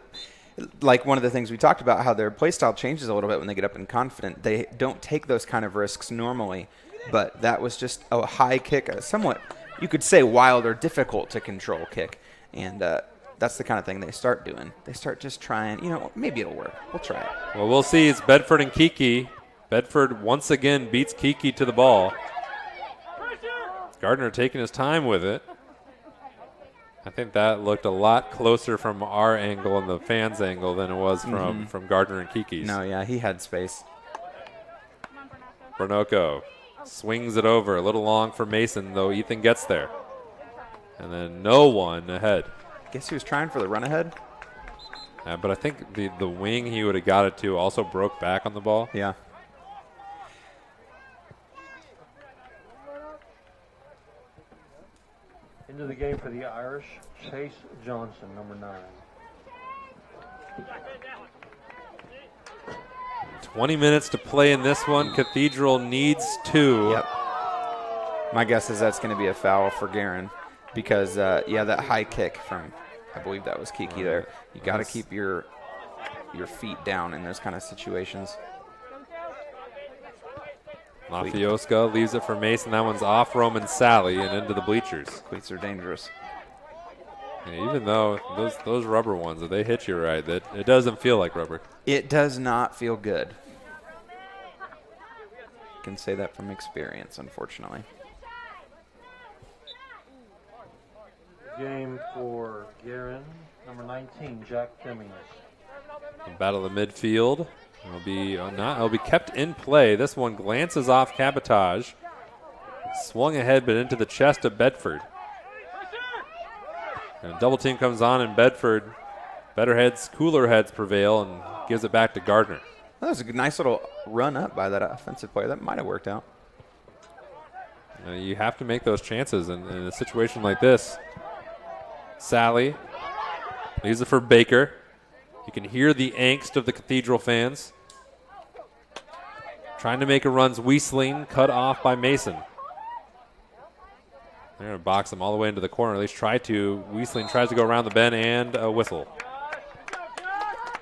things we talked about, how their play style changes a little bit when they get up and confident. They don't take those kind of risks normally, but that was just a high kick, a somewhat, you could say, wild or difficult to control kick. And that's the kind of thing they start doing. They start just trying, maybe it'll work. We'll try it. Well, we'll see. It's Bedford and Kiki. Bedford once again beats Kiki to the ball. Gardner taking his time with it. I think that looked a lot closer from our angle and the fans' angle than it was from Gardner and Kiki's. No, yeah, he had space. Bernoco swings it over. A little long for Mason, though Ethan gets there. And then no one ahead. Guess he was trying for the run ahead. But I think the wing he would have got it to also broke back on the ball. Yeah. Into the game for the Irish, Chase Johnson, number 9. 20 minutes to play in this one. Cathedral needs 2. Yep. My guess is that's going to be a foul for Guerin because, that high kick from, I believe that was Kiki there. You got to keep your feet down in those kind of situations. Mafioska leaves it for Mason. That one's off Roman Sally and into the bleachers. Cleats are dangerous. Yeah, even though those rubber ones, if they hit you right, that it doesn't feel like rubber. It does not feel good. Can say that from experience, unfortunately. Game for Guerin, number 19, Jack Cummings. Battle of the midfield. It'll be kept in play. This one glances off Cabotage. Swung ahead, but into the chest of Bedford. And a double team comes on in Bedford. Better heads, cooler heads prevail and gives it back to Gardner. That was a nice little run up by that offensive player. That might have worked out. You have to make those chances in a situation like this. Sally leaves it for Baker. You can hear the angst of the Cathedral fans. Trying to make a runs. Weisling cut off by Mason. They're going to box him all the way into the corner, at least try to. Weisling tries to go around the bend and a whistle.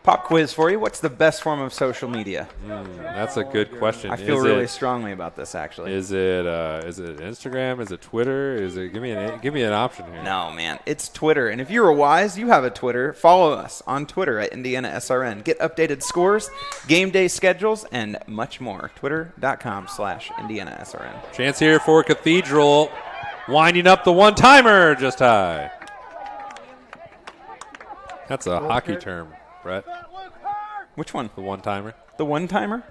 Pop quiz for you. What's the best form of social media? That's a good question. I feel really strongly about this, actually. Is it Instagram? Is it Twitter? Give me an option here. No, man. It's Twitter. And if you are wise, you have a Twitter. Follow us on Twitter at Indiana SRN. Get updated scores, game day schedules, and much more. Twitter.com/Indiana SRN. Chance here for Cathedral. Winding up the one-timer just high. That's a hockey term, Brett. Which one? The one-timer. The one-timer?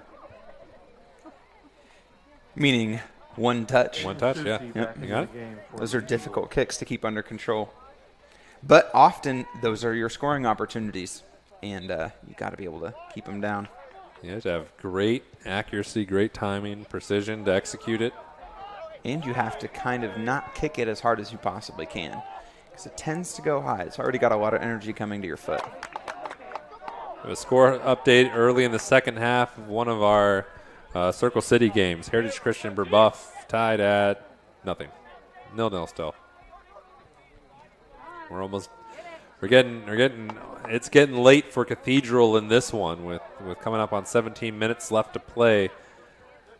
Meaning one touch. One touch, yeah. Yep. You got it? Those are difficult kicks to keep under control. But often those are your scoring opportunities, and you got to be able to keep them down. You have to have great accuracy, great timing, precision to execute it. And you have to kind of not kick it as hard as you possibly can because it tends to go high. It's already got a lot of energy coming to your foot. A score update early in the second half of one of our Circle City games. Heritage Christian Brebeuf tied at nothing. 0-0 still. It's getting late for Cathedral in this one with coming up on 17 minutes left to play.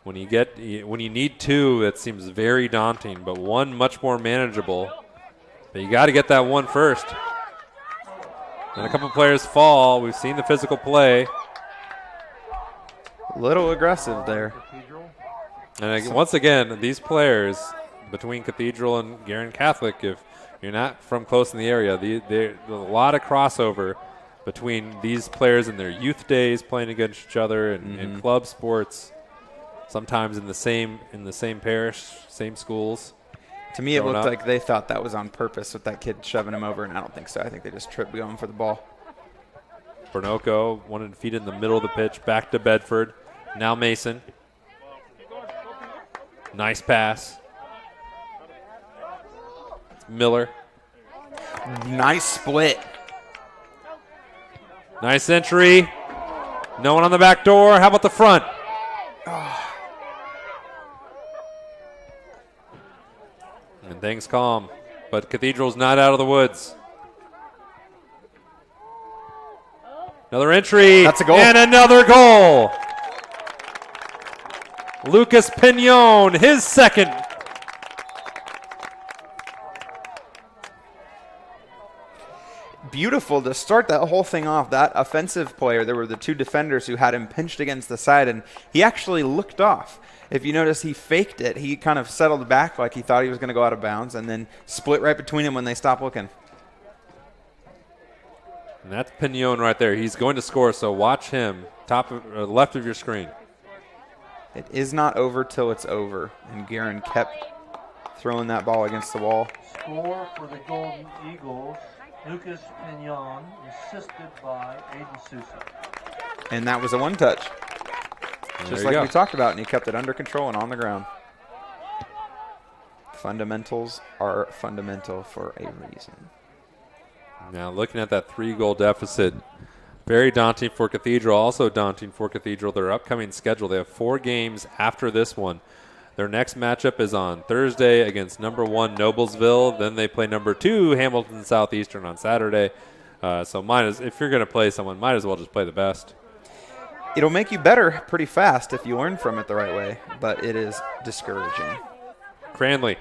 When you need 2, it seems very daunting, but 1 much more manageable. But you got to get that 1 first. And a couple players fall. We've seen the physical play. A little aggressive there. And once again, these players between Cathedral and Guerin Catholic, if you're not from close in the area, there's a lot of crossover between these players in their youth days playing against each other and in club sports. Sometimes in the same parish, same schools. To me, it looked like they thought that was on purpose with that kid shoving him over, and I don't think so. I think they just tripped going for the ball. Bernoco wanted to feed it in the middle of the pitch, back to Bedford. Now Mason. Nice pass. Miller. Nice split. Nice entry. No one on the back door. How about the front? And things calm, but Cathedral's not out of the woods. Another entry. That's a goal. And another goal. Lucas Pignon, his second. Beautiful to start that whole thing off. That offensive player, there were the two defenders who had him pinched against the side, and he actually looked off. If you notice, he faked it. He kind of settled back like he thought he was going to go out of bounds, and then split right between them when they stopped looking. And that's Pignon right there. He's going to score, so watch him. Left of your screen. It is not over till it's over, and Guerin kept throwing that ball against the wall. Score for the Golden Eagles, Lucas Pignon, assisted by Aiden Sousa. And that was a one-touch. Just like we talked about, and he kept it under control and on the ground. Fundamentals are fundamental for a reason. Now looking at that 3-goal deficit, very daunting for Cathedral, also daunting for Cathedral. Their upcoming schedule, they have 4 games after this one. Their next matchup is on Thursday against number 1 Noblesville. Then they play number 2 Hamilton Southeastern on Saturday. So if you're going to play someone, might as well just play the best. It'll make you better pretty fast if you learn from it the right way, but it is discouraging. Cranley.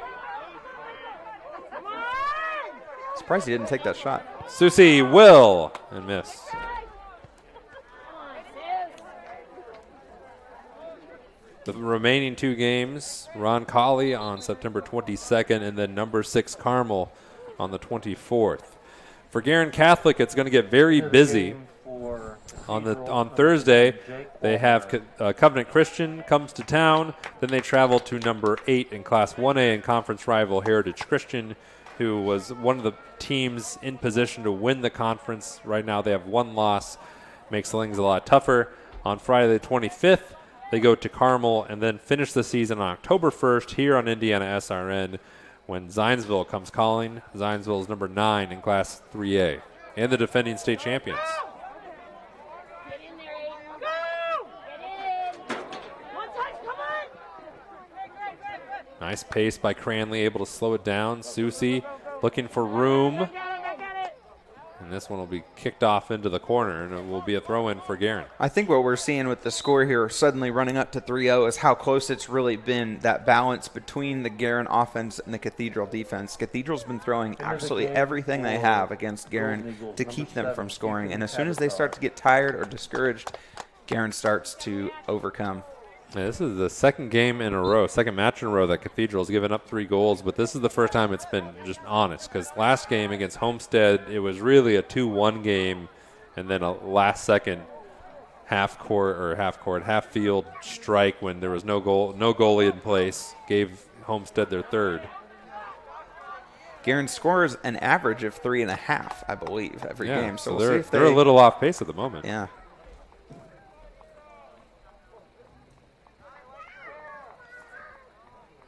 Surprised he didn't take that shot. Susie will and miss. The remaining 2 games, Ron Colley on September 22nd and then number 6 Carmel on the 24th. For Guerin Catholic, it's going to get very busy. On Thursday, they have Covenant Christian comes to town. Then they travel to number 8 in Class 1A and conference rival Heritage Christian, who was one of the teams in position to win the conference. Right now they have 1 loss. Makes things a lot tougher. On Friday the 25th, they go to Carmel and then finish the season on October 1st here on Indiana SRN when Zionsville comes calling. Zionsville is number 9 in Class 3A and the defending state champions. Nice pace by Cranley, able to slow it down. Susie looking for room. And this one will be kicked off into the corner, and it will be a throw-in for Guerin. I think what we're seeing with the score here suddenly running up to 3-0 is how close it's really been, that balance between the Guerin offense and the Cathedral defense. Cathedral's been throwing absolutely everything they have against Guerin to keep them from scoring. And as soon as they start to get tired or discouraged, Guerin starts to overcome. Yeah, this is the second match in a row that Cathedral's given up 3 goals, but this is the first time it's been just honest, because last game against Homestead, it was really a 2-1 game, and then a last-second half-field strike when there was no goalie in place, gave Homestead their 3rd. Guerin scores an average of 3.5, I believe, every game. So we'll see if they're a little off pace at the moment. Yeah.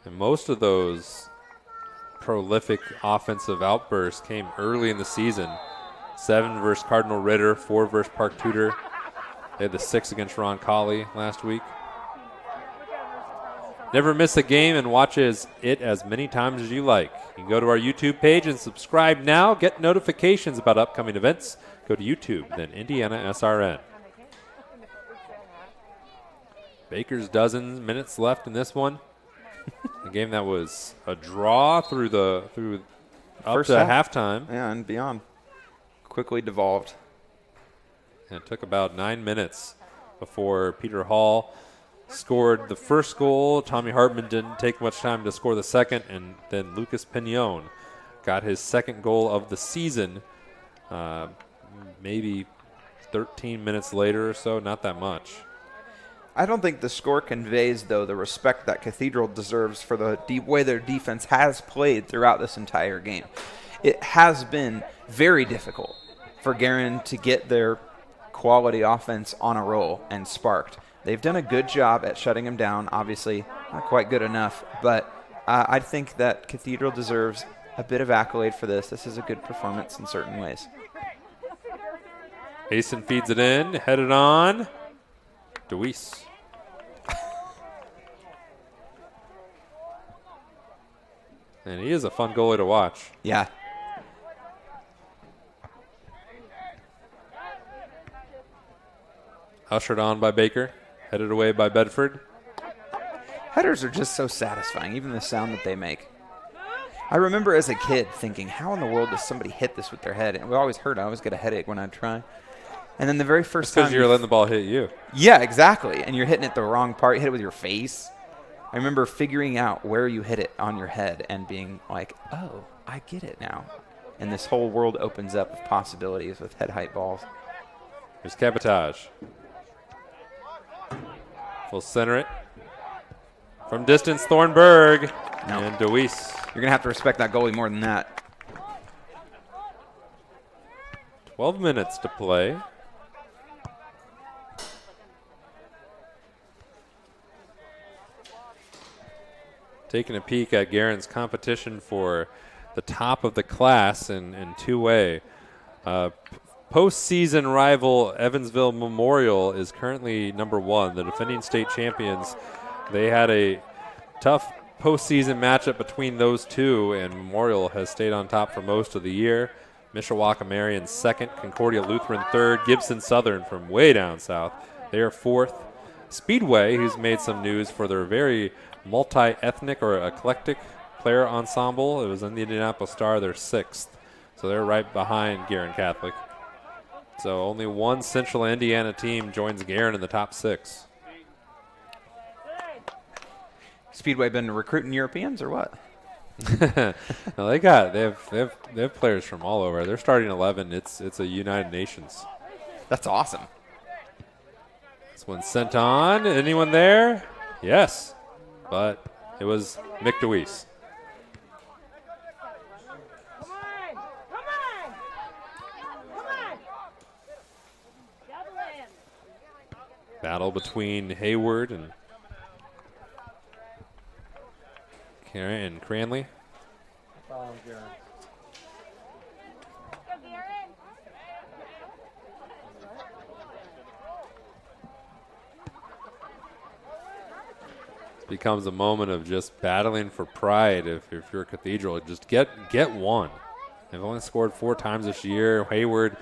And most of those prolific offensive outbursts came early in the season. 7 versus Cardinal Ritter, 4 versus Park Tudor. They had the 6 against Ron Colley last week. Never miss a game and watch it as many times as you like. You can go to our YouTube page and subscribe now. Get notifications about upcoming events. Go to YouTube, then Indiana SRN. Baker's dozens minutes left in this one. A game that was a draw through up First to half. halftime. Yeah, and beyond. Quickly devolved. And it took about 9 minutes before Peter Hall scored the first goal. Tommy Hartman didn't take much time to score the second, and then Lucas Pignon got his 2nd goal of the season, maybe 13 minutes later or so, not that much. I don't think the score conveys, though, the respect that Cathedral deserves for the way their defense has played throughout this entire game. It has been very difficult for Guerin to get their quality offense on a roll and sparked. They've done a good job at shutting them down. Obviously, not quite good enough, but I think that Cathedral deserves a bit of accolade for this. This is a good performance in certain ways. Hasten feeds it in, headed on. DeWeese. And he is a fun goalie to watch. Yeah. Ushered on by Baker, headed away by Bedford. Headers are just so satisfying, even the sound that they make. I remember as a kid thinking, how in the world does somebody hit this with their head? And it always hurt. I always get a headache when I try. And then the very first time. Because you're letting the ball hit you. Yeah, exactly. And you're hitting it the wrong part. You hit it with your face. I remember figuring out where you hit it on your head and being like, oh, I get it now. And this whole world opens up of possibilities with head height balls. Here's Cabotage. We'll center it. From distance, Thornburg and DeWeese. You're going to have to respect that goalie more than that. 12 minutes to play. Taking a peek at Guerin's competition for the top of the class in 2A. Postseason rival Evansville Memorial is currently number 1. The defending state champions, they had a tough postseason matchup between those two, and Memorial has stayed on top for most of the year. Mishawaka Marion second, Concordia Lutheran third, Gibson Southern from way down south, they are fourth. Speedway, who's made some news for their very multi-ethnic or eclectic player ensemble, it was in the Indianapolis Star, they're sixth. So they're right behind Guerin Catholic. So only one Central Indiana team joins Guerin in the top 6. Speedway been recruiting Europeans or what? No, they have players from all over. They're starting 11. It's a United Nations. That's awesome. This one's sent on. Anyone there? Yes, but it was Mick DeWeese. Battle between Hayward and Cranley. It becomes a moment of just battling for pride. If you're a Cathedral, just get one. They've only scored 4 times this year. Hayward,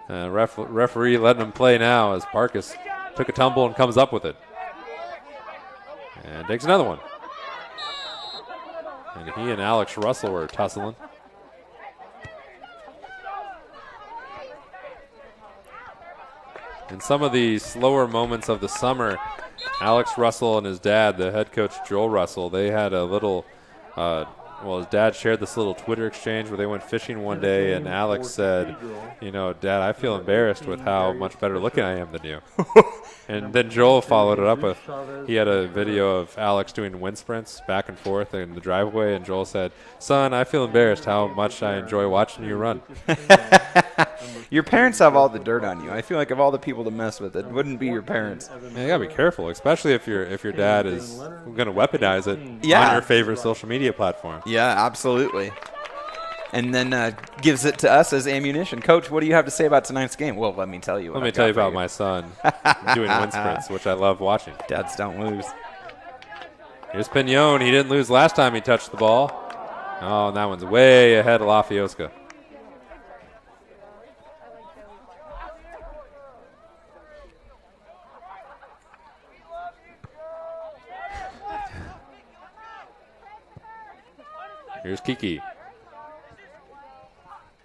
referee letting them play now as Parkus took a tumble and comes up with it. And takes another one. And he and Alex Russell were tussling. In some of the slower moments of the summer, Alex Russell and his dad, the head coach Joel Russell, they had a little, his dad shared this little Twitter exchange where they went fishing one day, and Alex said, Dad, I feel embarrassed with how much better looking I am than you. And then Joel followed it up with, he had a video of Alex doing wind sprints back and forth in the driveway, and Joel said, son, I feel embarrassed how much I enjoy watching you run. Your parents have all the dirt on you. I feel like of all the people to mess with, it wouldn't be your parents. You gotta be careful, especially if your dad is going to weaponize it on your favorite social media platform. Yeah, absolutely. And then gives it to us as ammunition. Coach, what do you have to say about tonight's game? Well, let me tell you. Let me tell you about my son doing wind sprints, which I love watching. Dads don't lose. Here's Pignon. He didn't lose last time he touched the ball. Oh, and that one's way ahead of Lafioska. Here's Kiki.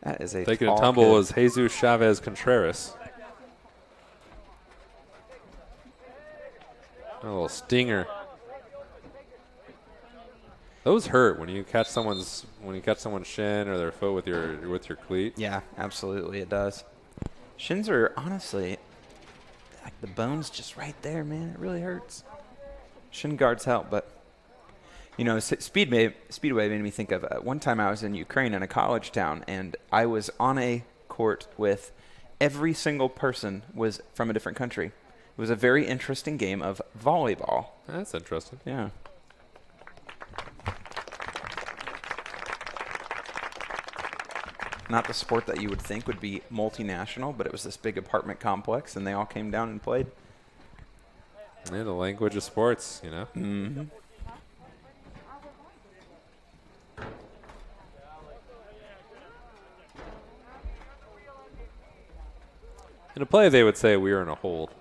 That is a taking a tumble was Jesus Chavez Contreras. A little stinger. Those hurt when you catch someone's shin or their foot with your cleat. Yeah, absolutely it does. Shins are honestly like the bone's just right there, man. It really hurts. Shin guards help, but Speedway made me think of one time I was in Ukraine in a college town, and I was on a court with every single person was from a different country. It was a very interesting game of volleyball. That's interesting. Yeah. Not the sport that you would think would be multinational, but it was this big apartment complex, and they all came down and played. Yeah, the language of sports, you know. Mm-hmm. In a play, they would say we are in a hold.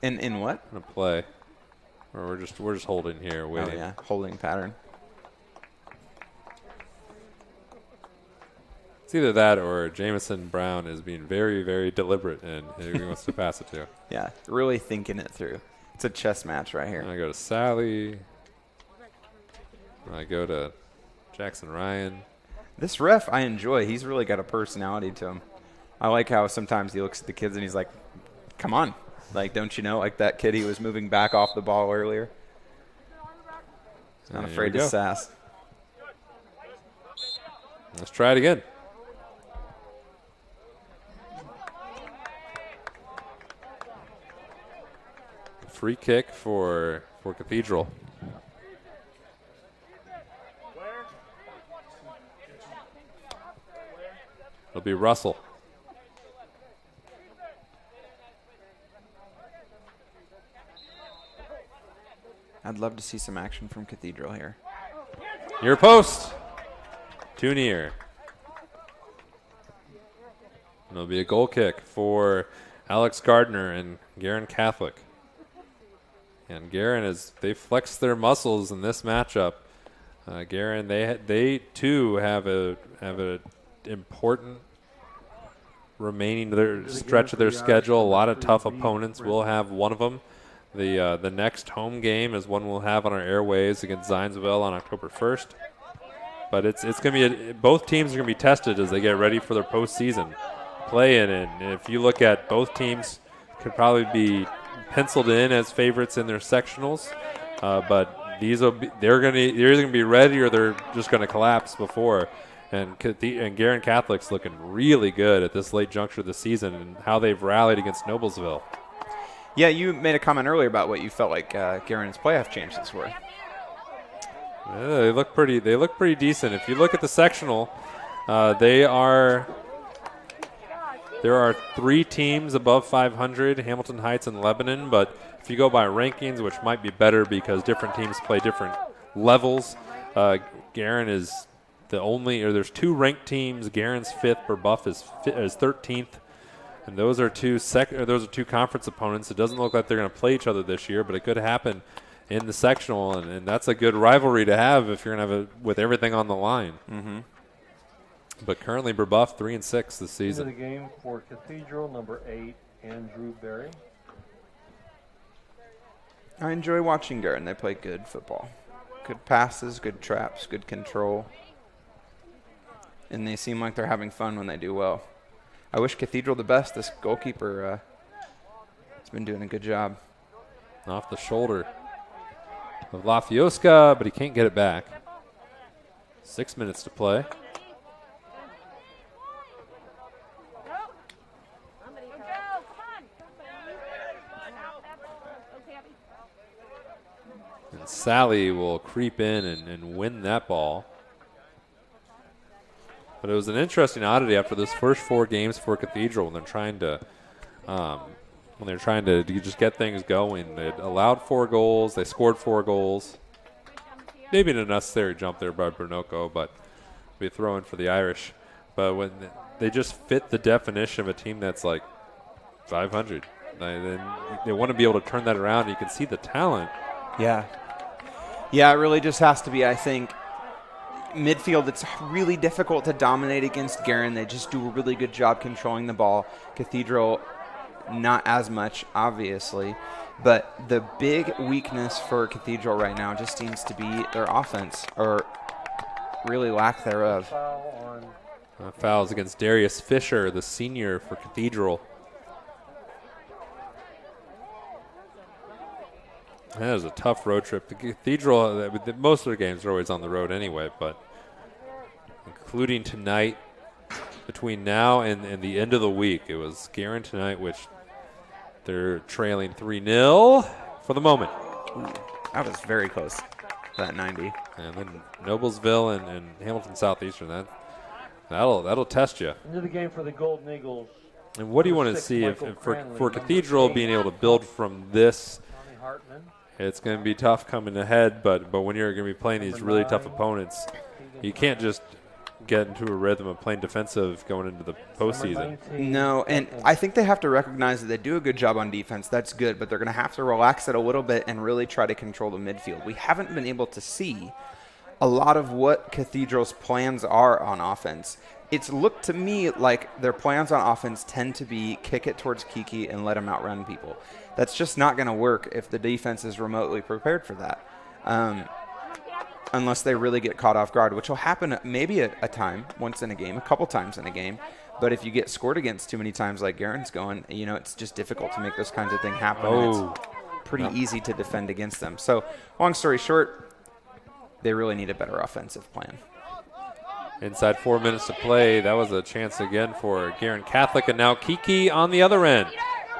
In what? In a play, or we're just holding here, waiting. Oh yeah, holding pattern. It's either that or Jamison Brown is being very, very deliberate and who he wants to pass it to. Yeah, really thinking it through. It's a chess match right here. I go to Sally. I go to Jackson Ryan. This ref I enjoy. He's really got a personality to him. I like how sometimes he looks at the kids and he's like, come on. Like, don't you know, like that kid he was moving back off the ball earlier. He's not afraid to sass. Let's try it again. Free kick for Cathedral. It'll be Russell. I'd love to see some action from Cathedral here. Near post. Too near. And it'll be a goal kick for Alex Gardner and Guerin Catholic. And Guerin they flexed their muscles in this matchup. Guerin, they too have a important remaining stretch of their schedule. A lot of tough opponents. We'll have one of them. The next home game is one we'll have on our airways against Zionsville on October 1st. But it's going to be both teams are going to be tested as they get ready for their postseason play. And if you look at both teams, could probably be penciled in as favorites in their sectionals, but they're either going to be ready or they're just going to collapse before. And Guerin Catholic's looking really good at this late juncture of the season and how they've rallied against Noblesville. Yeah, you made a comment earlier about what you felt like Guerin's playoff chances were. Yeah, they look pretty decent. If you look at the sectional, there are 3 teams above 500, Hamilton Heights and Lebanon, but if you go by rankings, which might be better because different teams play different levels, Guerin is there's 2 ranked teams. Guerin's 5th, Brebeuf is 13th, and those are two conference opponents. It doesn't look like they're going to play each other this year, but it could happen in the sectional, and that's a good rivalry to have if you're going to have it with everything on the line. Mm-hmm. But currently, Brebeuf 3-6 this season. Into the game for Cathedral, number 8, Andrew Berry. I enjoy watching Guerin. They play good football. Good passes, good traps, good control. And they seem like they're having fun when they do well. I wish Cathedral the best. This goalkeeper has been doing a good job. Off the shoulder of Lafioska, but he can't get it back. 6 minutes to play. And Sally will creep in and win that ball. But it was an interesting oddity after those first 4 games for Cathedral when they're trying to just get things going. They allowed 4 goals. They scored 4 goals. Maybe an unnecessary jump there by Bernoco, but be throwing for the Irish. But when they just fit the definition of a team that's like 500, they want to be able to turn that around. You can see the talent. Yeah. Yeah, it really just has to be, I think, midfield. It's really difficult to dominate against Guerin. They just do a really good job controlling the ball. Cathedral, not as much, obviously. But the big weakness for Cathedral right now just seems to be their offense, or really lack thereof. Fouls against Darius Fisher, the senior for Cathedral. That is a tough road trip. The Cathedral, most of their games are always on the road anyway, but including tonight, between now and the end of the week, it was Guerin tonight, which they're trailing 3-0 for the moment. Ooh, that was very close, that 90. And then Noblesville and Hamilton Southeastern, that'll test you. Into the game for the Golden Eagles. And what do you want to see for Cathedral being able to build from this It's going to be tough coming ahead, but when you're going to be playing these really tough opponents, you can't just get into a rhythm of playing defensive going into the postseason. No, and I think they have to recognize that they do a good job on defense. That's good, but they're going to have to relax it a little bit and really try to control the midfield. We haven't been able to see a lot of what Cathedral's plans are on offense. It's looked to me like their plans on offense tend to be kick it towards Kiki and let him outrun people. That's just not going to work if the defense is remotely prepared for that. Unless they really get caught off guard, which will happen maybe a time, once in a game, a couple times in a game. But if you get scored against too many times like Guerin's going, it's just difficult to make those kinds of things happen. Oh. It's pretty easy to defend against them. So long story short, they really need a better offensive plan. Inside 4 minutes to play, that was a chance again for Guerin Catholic, and now Kiki on the other end.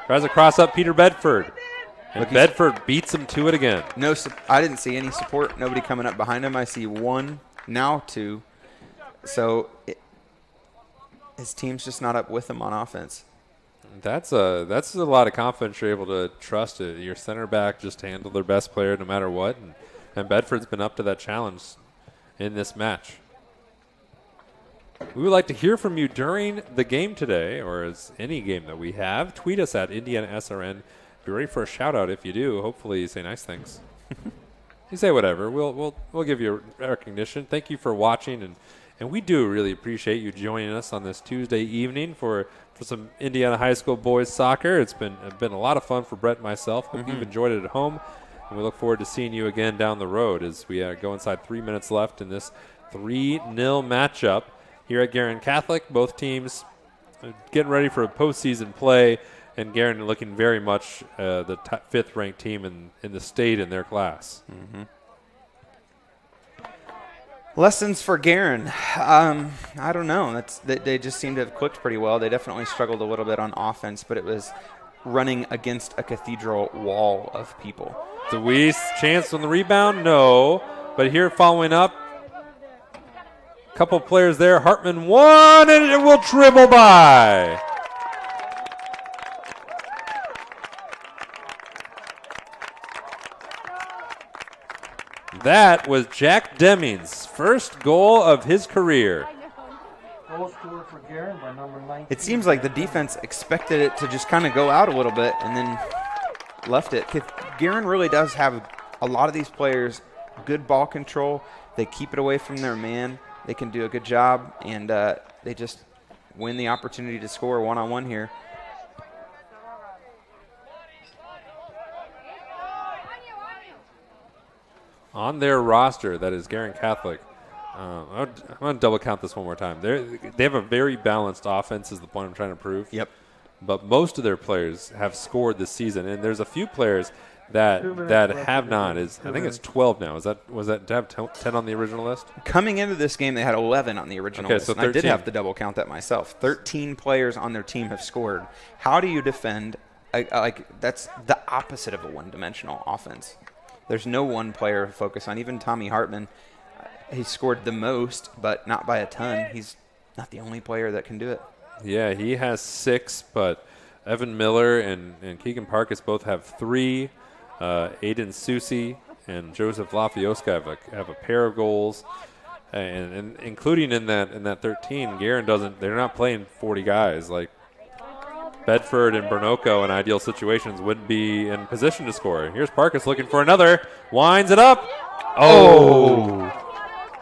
Tries to cross up Peter Bedford. And Bedford beats him to it again. I didn't see any support. Nobody coming up behind him. I see one, now two. So his team's just not up with him on offense. That's a lot of confidence you're able to trust it. Your center back just handle their best player no matter what. And Bedford's been up to that challenge in this match. We would like to hear from you during the game today, or as any game that we have. Tweet us at IndianaSRN. Be ready for a shout out if you do. Hopefully you say nice things. You say whatever. We'll give you recognition. Thank you for watching, and we do really appreciate you joining us on this Tuesday evening for some Indiana high school boys soccer. It's been a lot of fun for Brett and myself. Hope you've enjoyed it at home, and we look forward to seeing you again down the road as we go inside 3 minutes left in this 3-0 matchup here at Guerin Catholic. Both teams getting ready for a postseason play. And Guerin looking very much the fifth-ranked team in the state in their class. Lessons for Guerin. I don't know. They just seem to have clicked pretty well. They definitely struggled a little bit on offense, but it was running against a Cathedral wall of people. DeWeese, chance on the rebound? No. But here following up, a couple players there. Hartman one, and it will dribble by. That was Jack Deming's first goal of his career. Goal scored for Guerin by number 19. It seems like the defense expected it to just kind of go out a little bit and then left it. Guerin really does have a lot of these players good ball control. They keep it away from their man. They can do a good job, and they just win the opportunity to score one-on-one here. On their roster, that is Guerin Catholic. I'm going to double count this one more time. They have a very balanced offense is the point I'm trying to prove. Yep. But most of their players have scored this season, and there's a few players that have not. I think it's 12 now. Was that to have 10 on the original list? Coming into this game, they had 11 on the original list. So I did have to double count that myself. 13 players on their team have scored. How do you defend? That's the opposite of a one-dimensional offense. There's no one player to focus on. Even Tommy Hartman, he scored the most, but not by a ton. He's not the only player that can do it. Yeah, he has 6, but Evan Miller and Keegan Parkus both have 3. Aiden Susi and Joseph Lafioska have a pair of goals, and including in that 13, Guerin they're not playing 40 guys. Like Bedford and Bernoco in ideal situations wouldn't be in position to score. Here's Parkus looking for another, winds it up. Oh,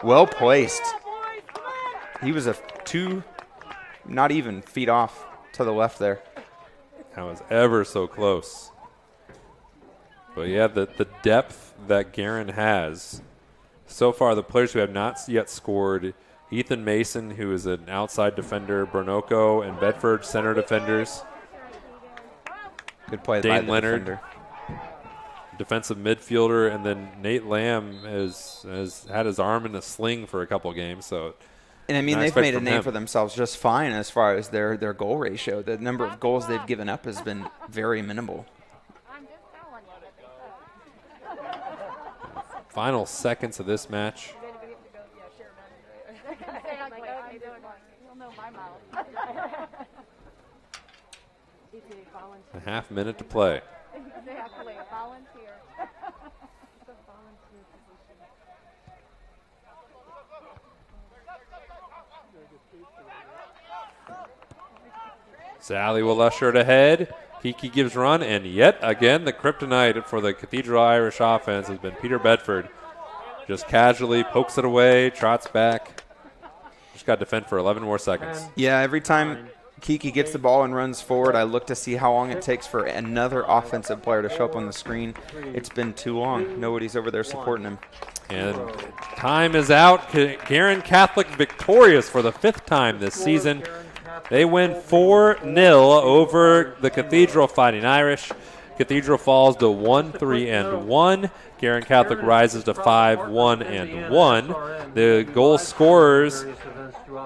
well placed. He was not even feet off to the left there. That was ever so close. But yeah, the depth that Guerin has so far, the players who have not yet scored, Ethan Mason, who is an outside defender, Bernoco and Bedford center defenders. Good play Dane by the Leonard, defender. Defensive midfielder, and then Nate Lamb has had his arm in a sling for a couple of games. So, and I mean, they've made a name for themselves just fine as far as their goal ratio. The number of goals they've given up has been very minimal. Final seconds of this match. A half minute to play. Exactly, a volunteer. It's a volunteer position. Sally will usher it ahead. Kiki gives run, and yet again the kryptonite for the Cathedral Irish offense has been Peter Bedford. Just casually pokes it away, trots back. Just got to defend for 11 more seconds. Yeah, every time Kiki gets the ball and runs forward, I look to see how long it takes for another offensive player to show up on the screen. It's been too long. Nobody's over there supporting him. And time is out. Guerin Catholic victorious for the 5th time this season. They win 4-0 over the Cathedral Fighting Irish. Cathedral falls to 1-3-1. Guerin Catholic rises to 5-1-1. The goal scorers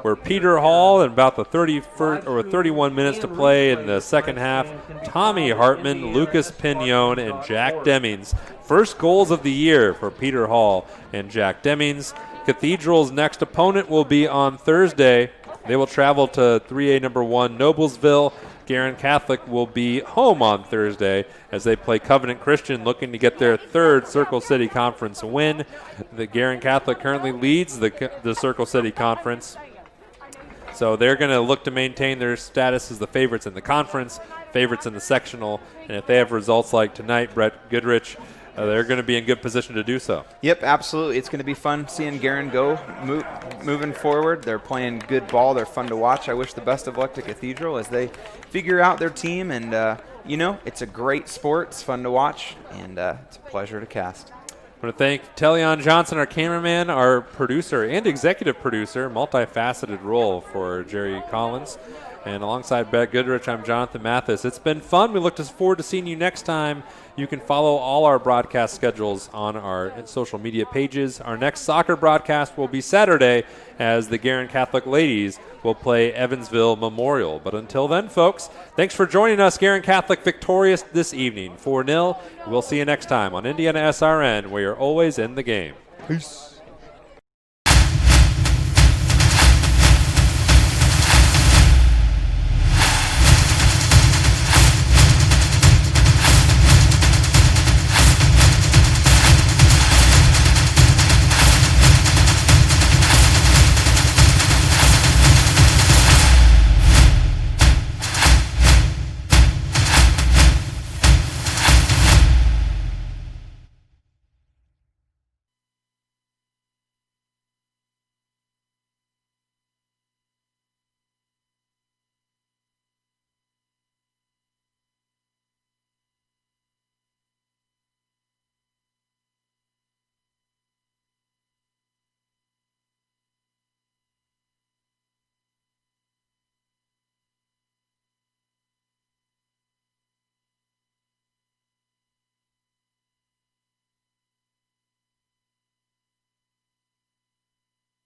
were Peter Hall in about the 31 minutes to play in the second half. Tommy Hartman, Lucas Pignon, and Jack Demings. First goals of the year for Peter Hall and Jack Demings. Cathedral's next opponent will be on Thursday. They will travel to 3A number 1 Noblesville. Guerin Catholic will be home on Thursday as they play Covenant Christian, looking to get their 3rd Circle City Conference win. The Guerin Catholic currently leads the Circle City Conference. So they're going to look to maintain their status as the favorites in the conference, favorites in the sectional, and if they have results like tonight, Brett Goodrich, they're going to be in good position to do so. Yep, absolutely. It's going to be fun seeing Guerin go moving forward. They're playing good ball. They're fun to watch. I wish the best of luck to Cathedral as they figure out their team. And, it's a great sport. It's fun to watch, and it's a pleasure to cast. I want to thank Tellion Johnson, our cameraman, our producer, and executive producer, multifaceted role for Jerry Collins. And alongside Brett Goodrich, I'm Jonathan Mathis. It's been fun. We look forward to seeing you next time. You can follow all our broadcast schedules on our social media pages. Our next soccer broadcast will be Saturday as the Guerin Catholic ladies will play Evansville Memorial. But until then, folks, thanks for joining us. Guerin Catholic victorious this evening, 4-0. We'll see you next time on Indiana SRN, where you're always in the game. Peace.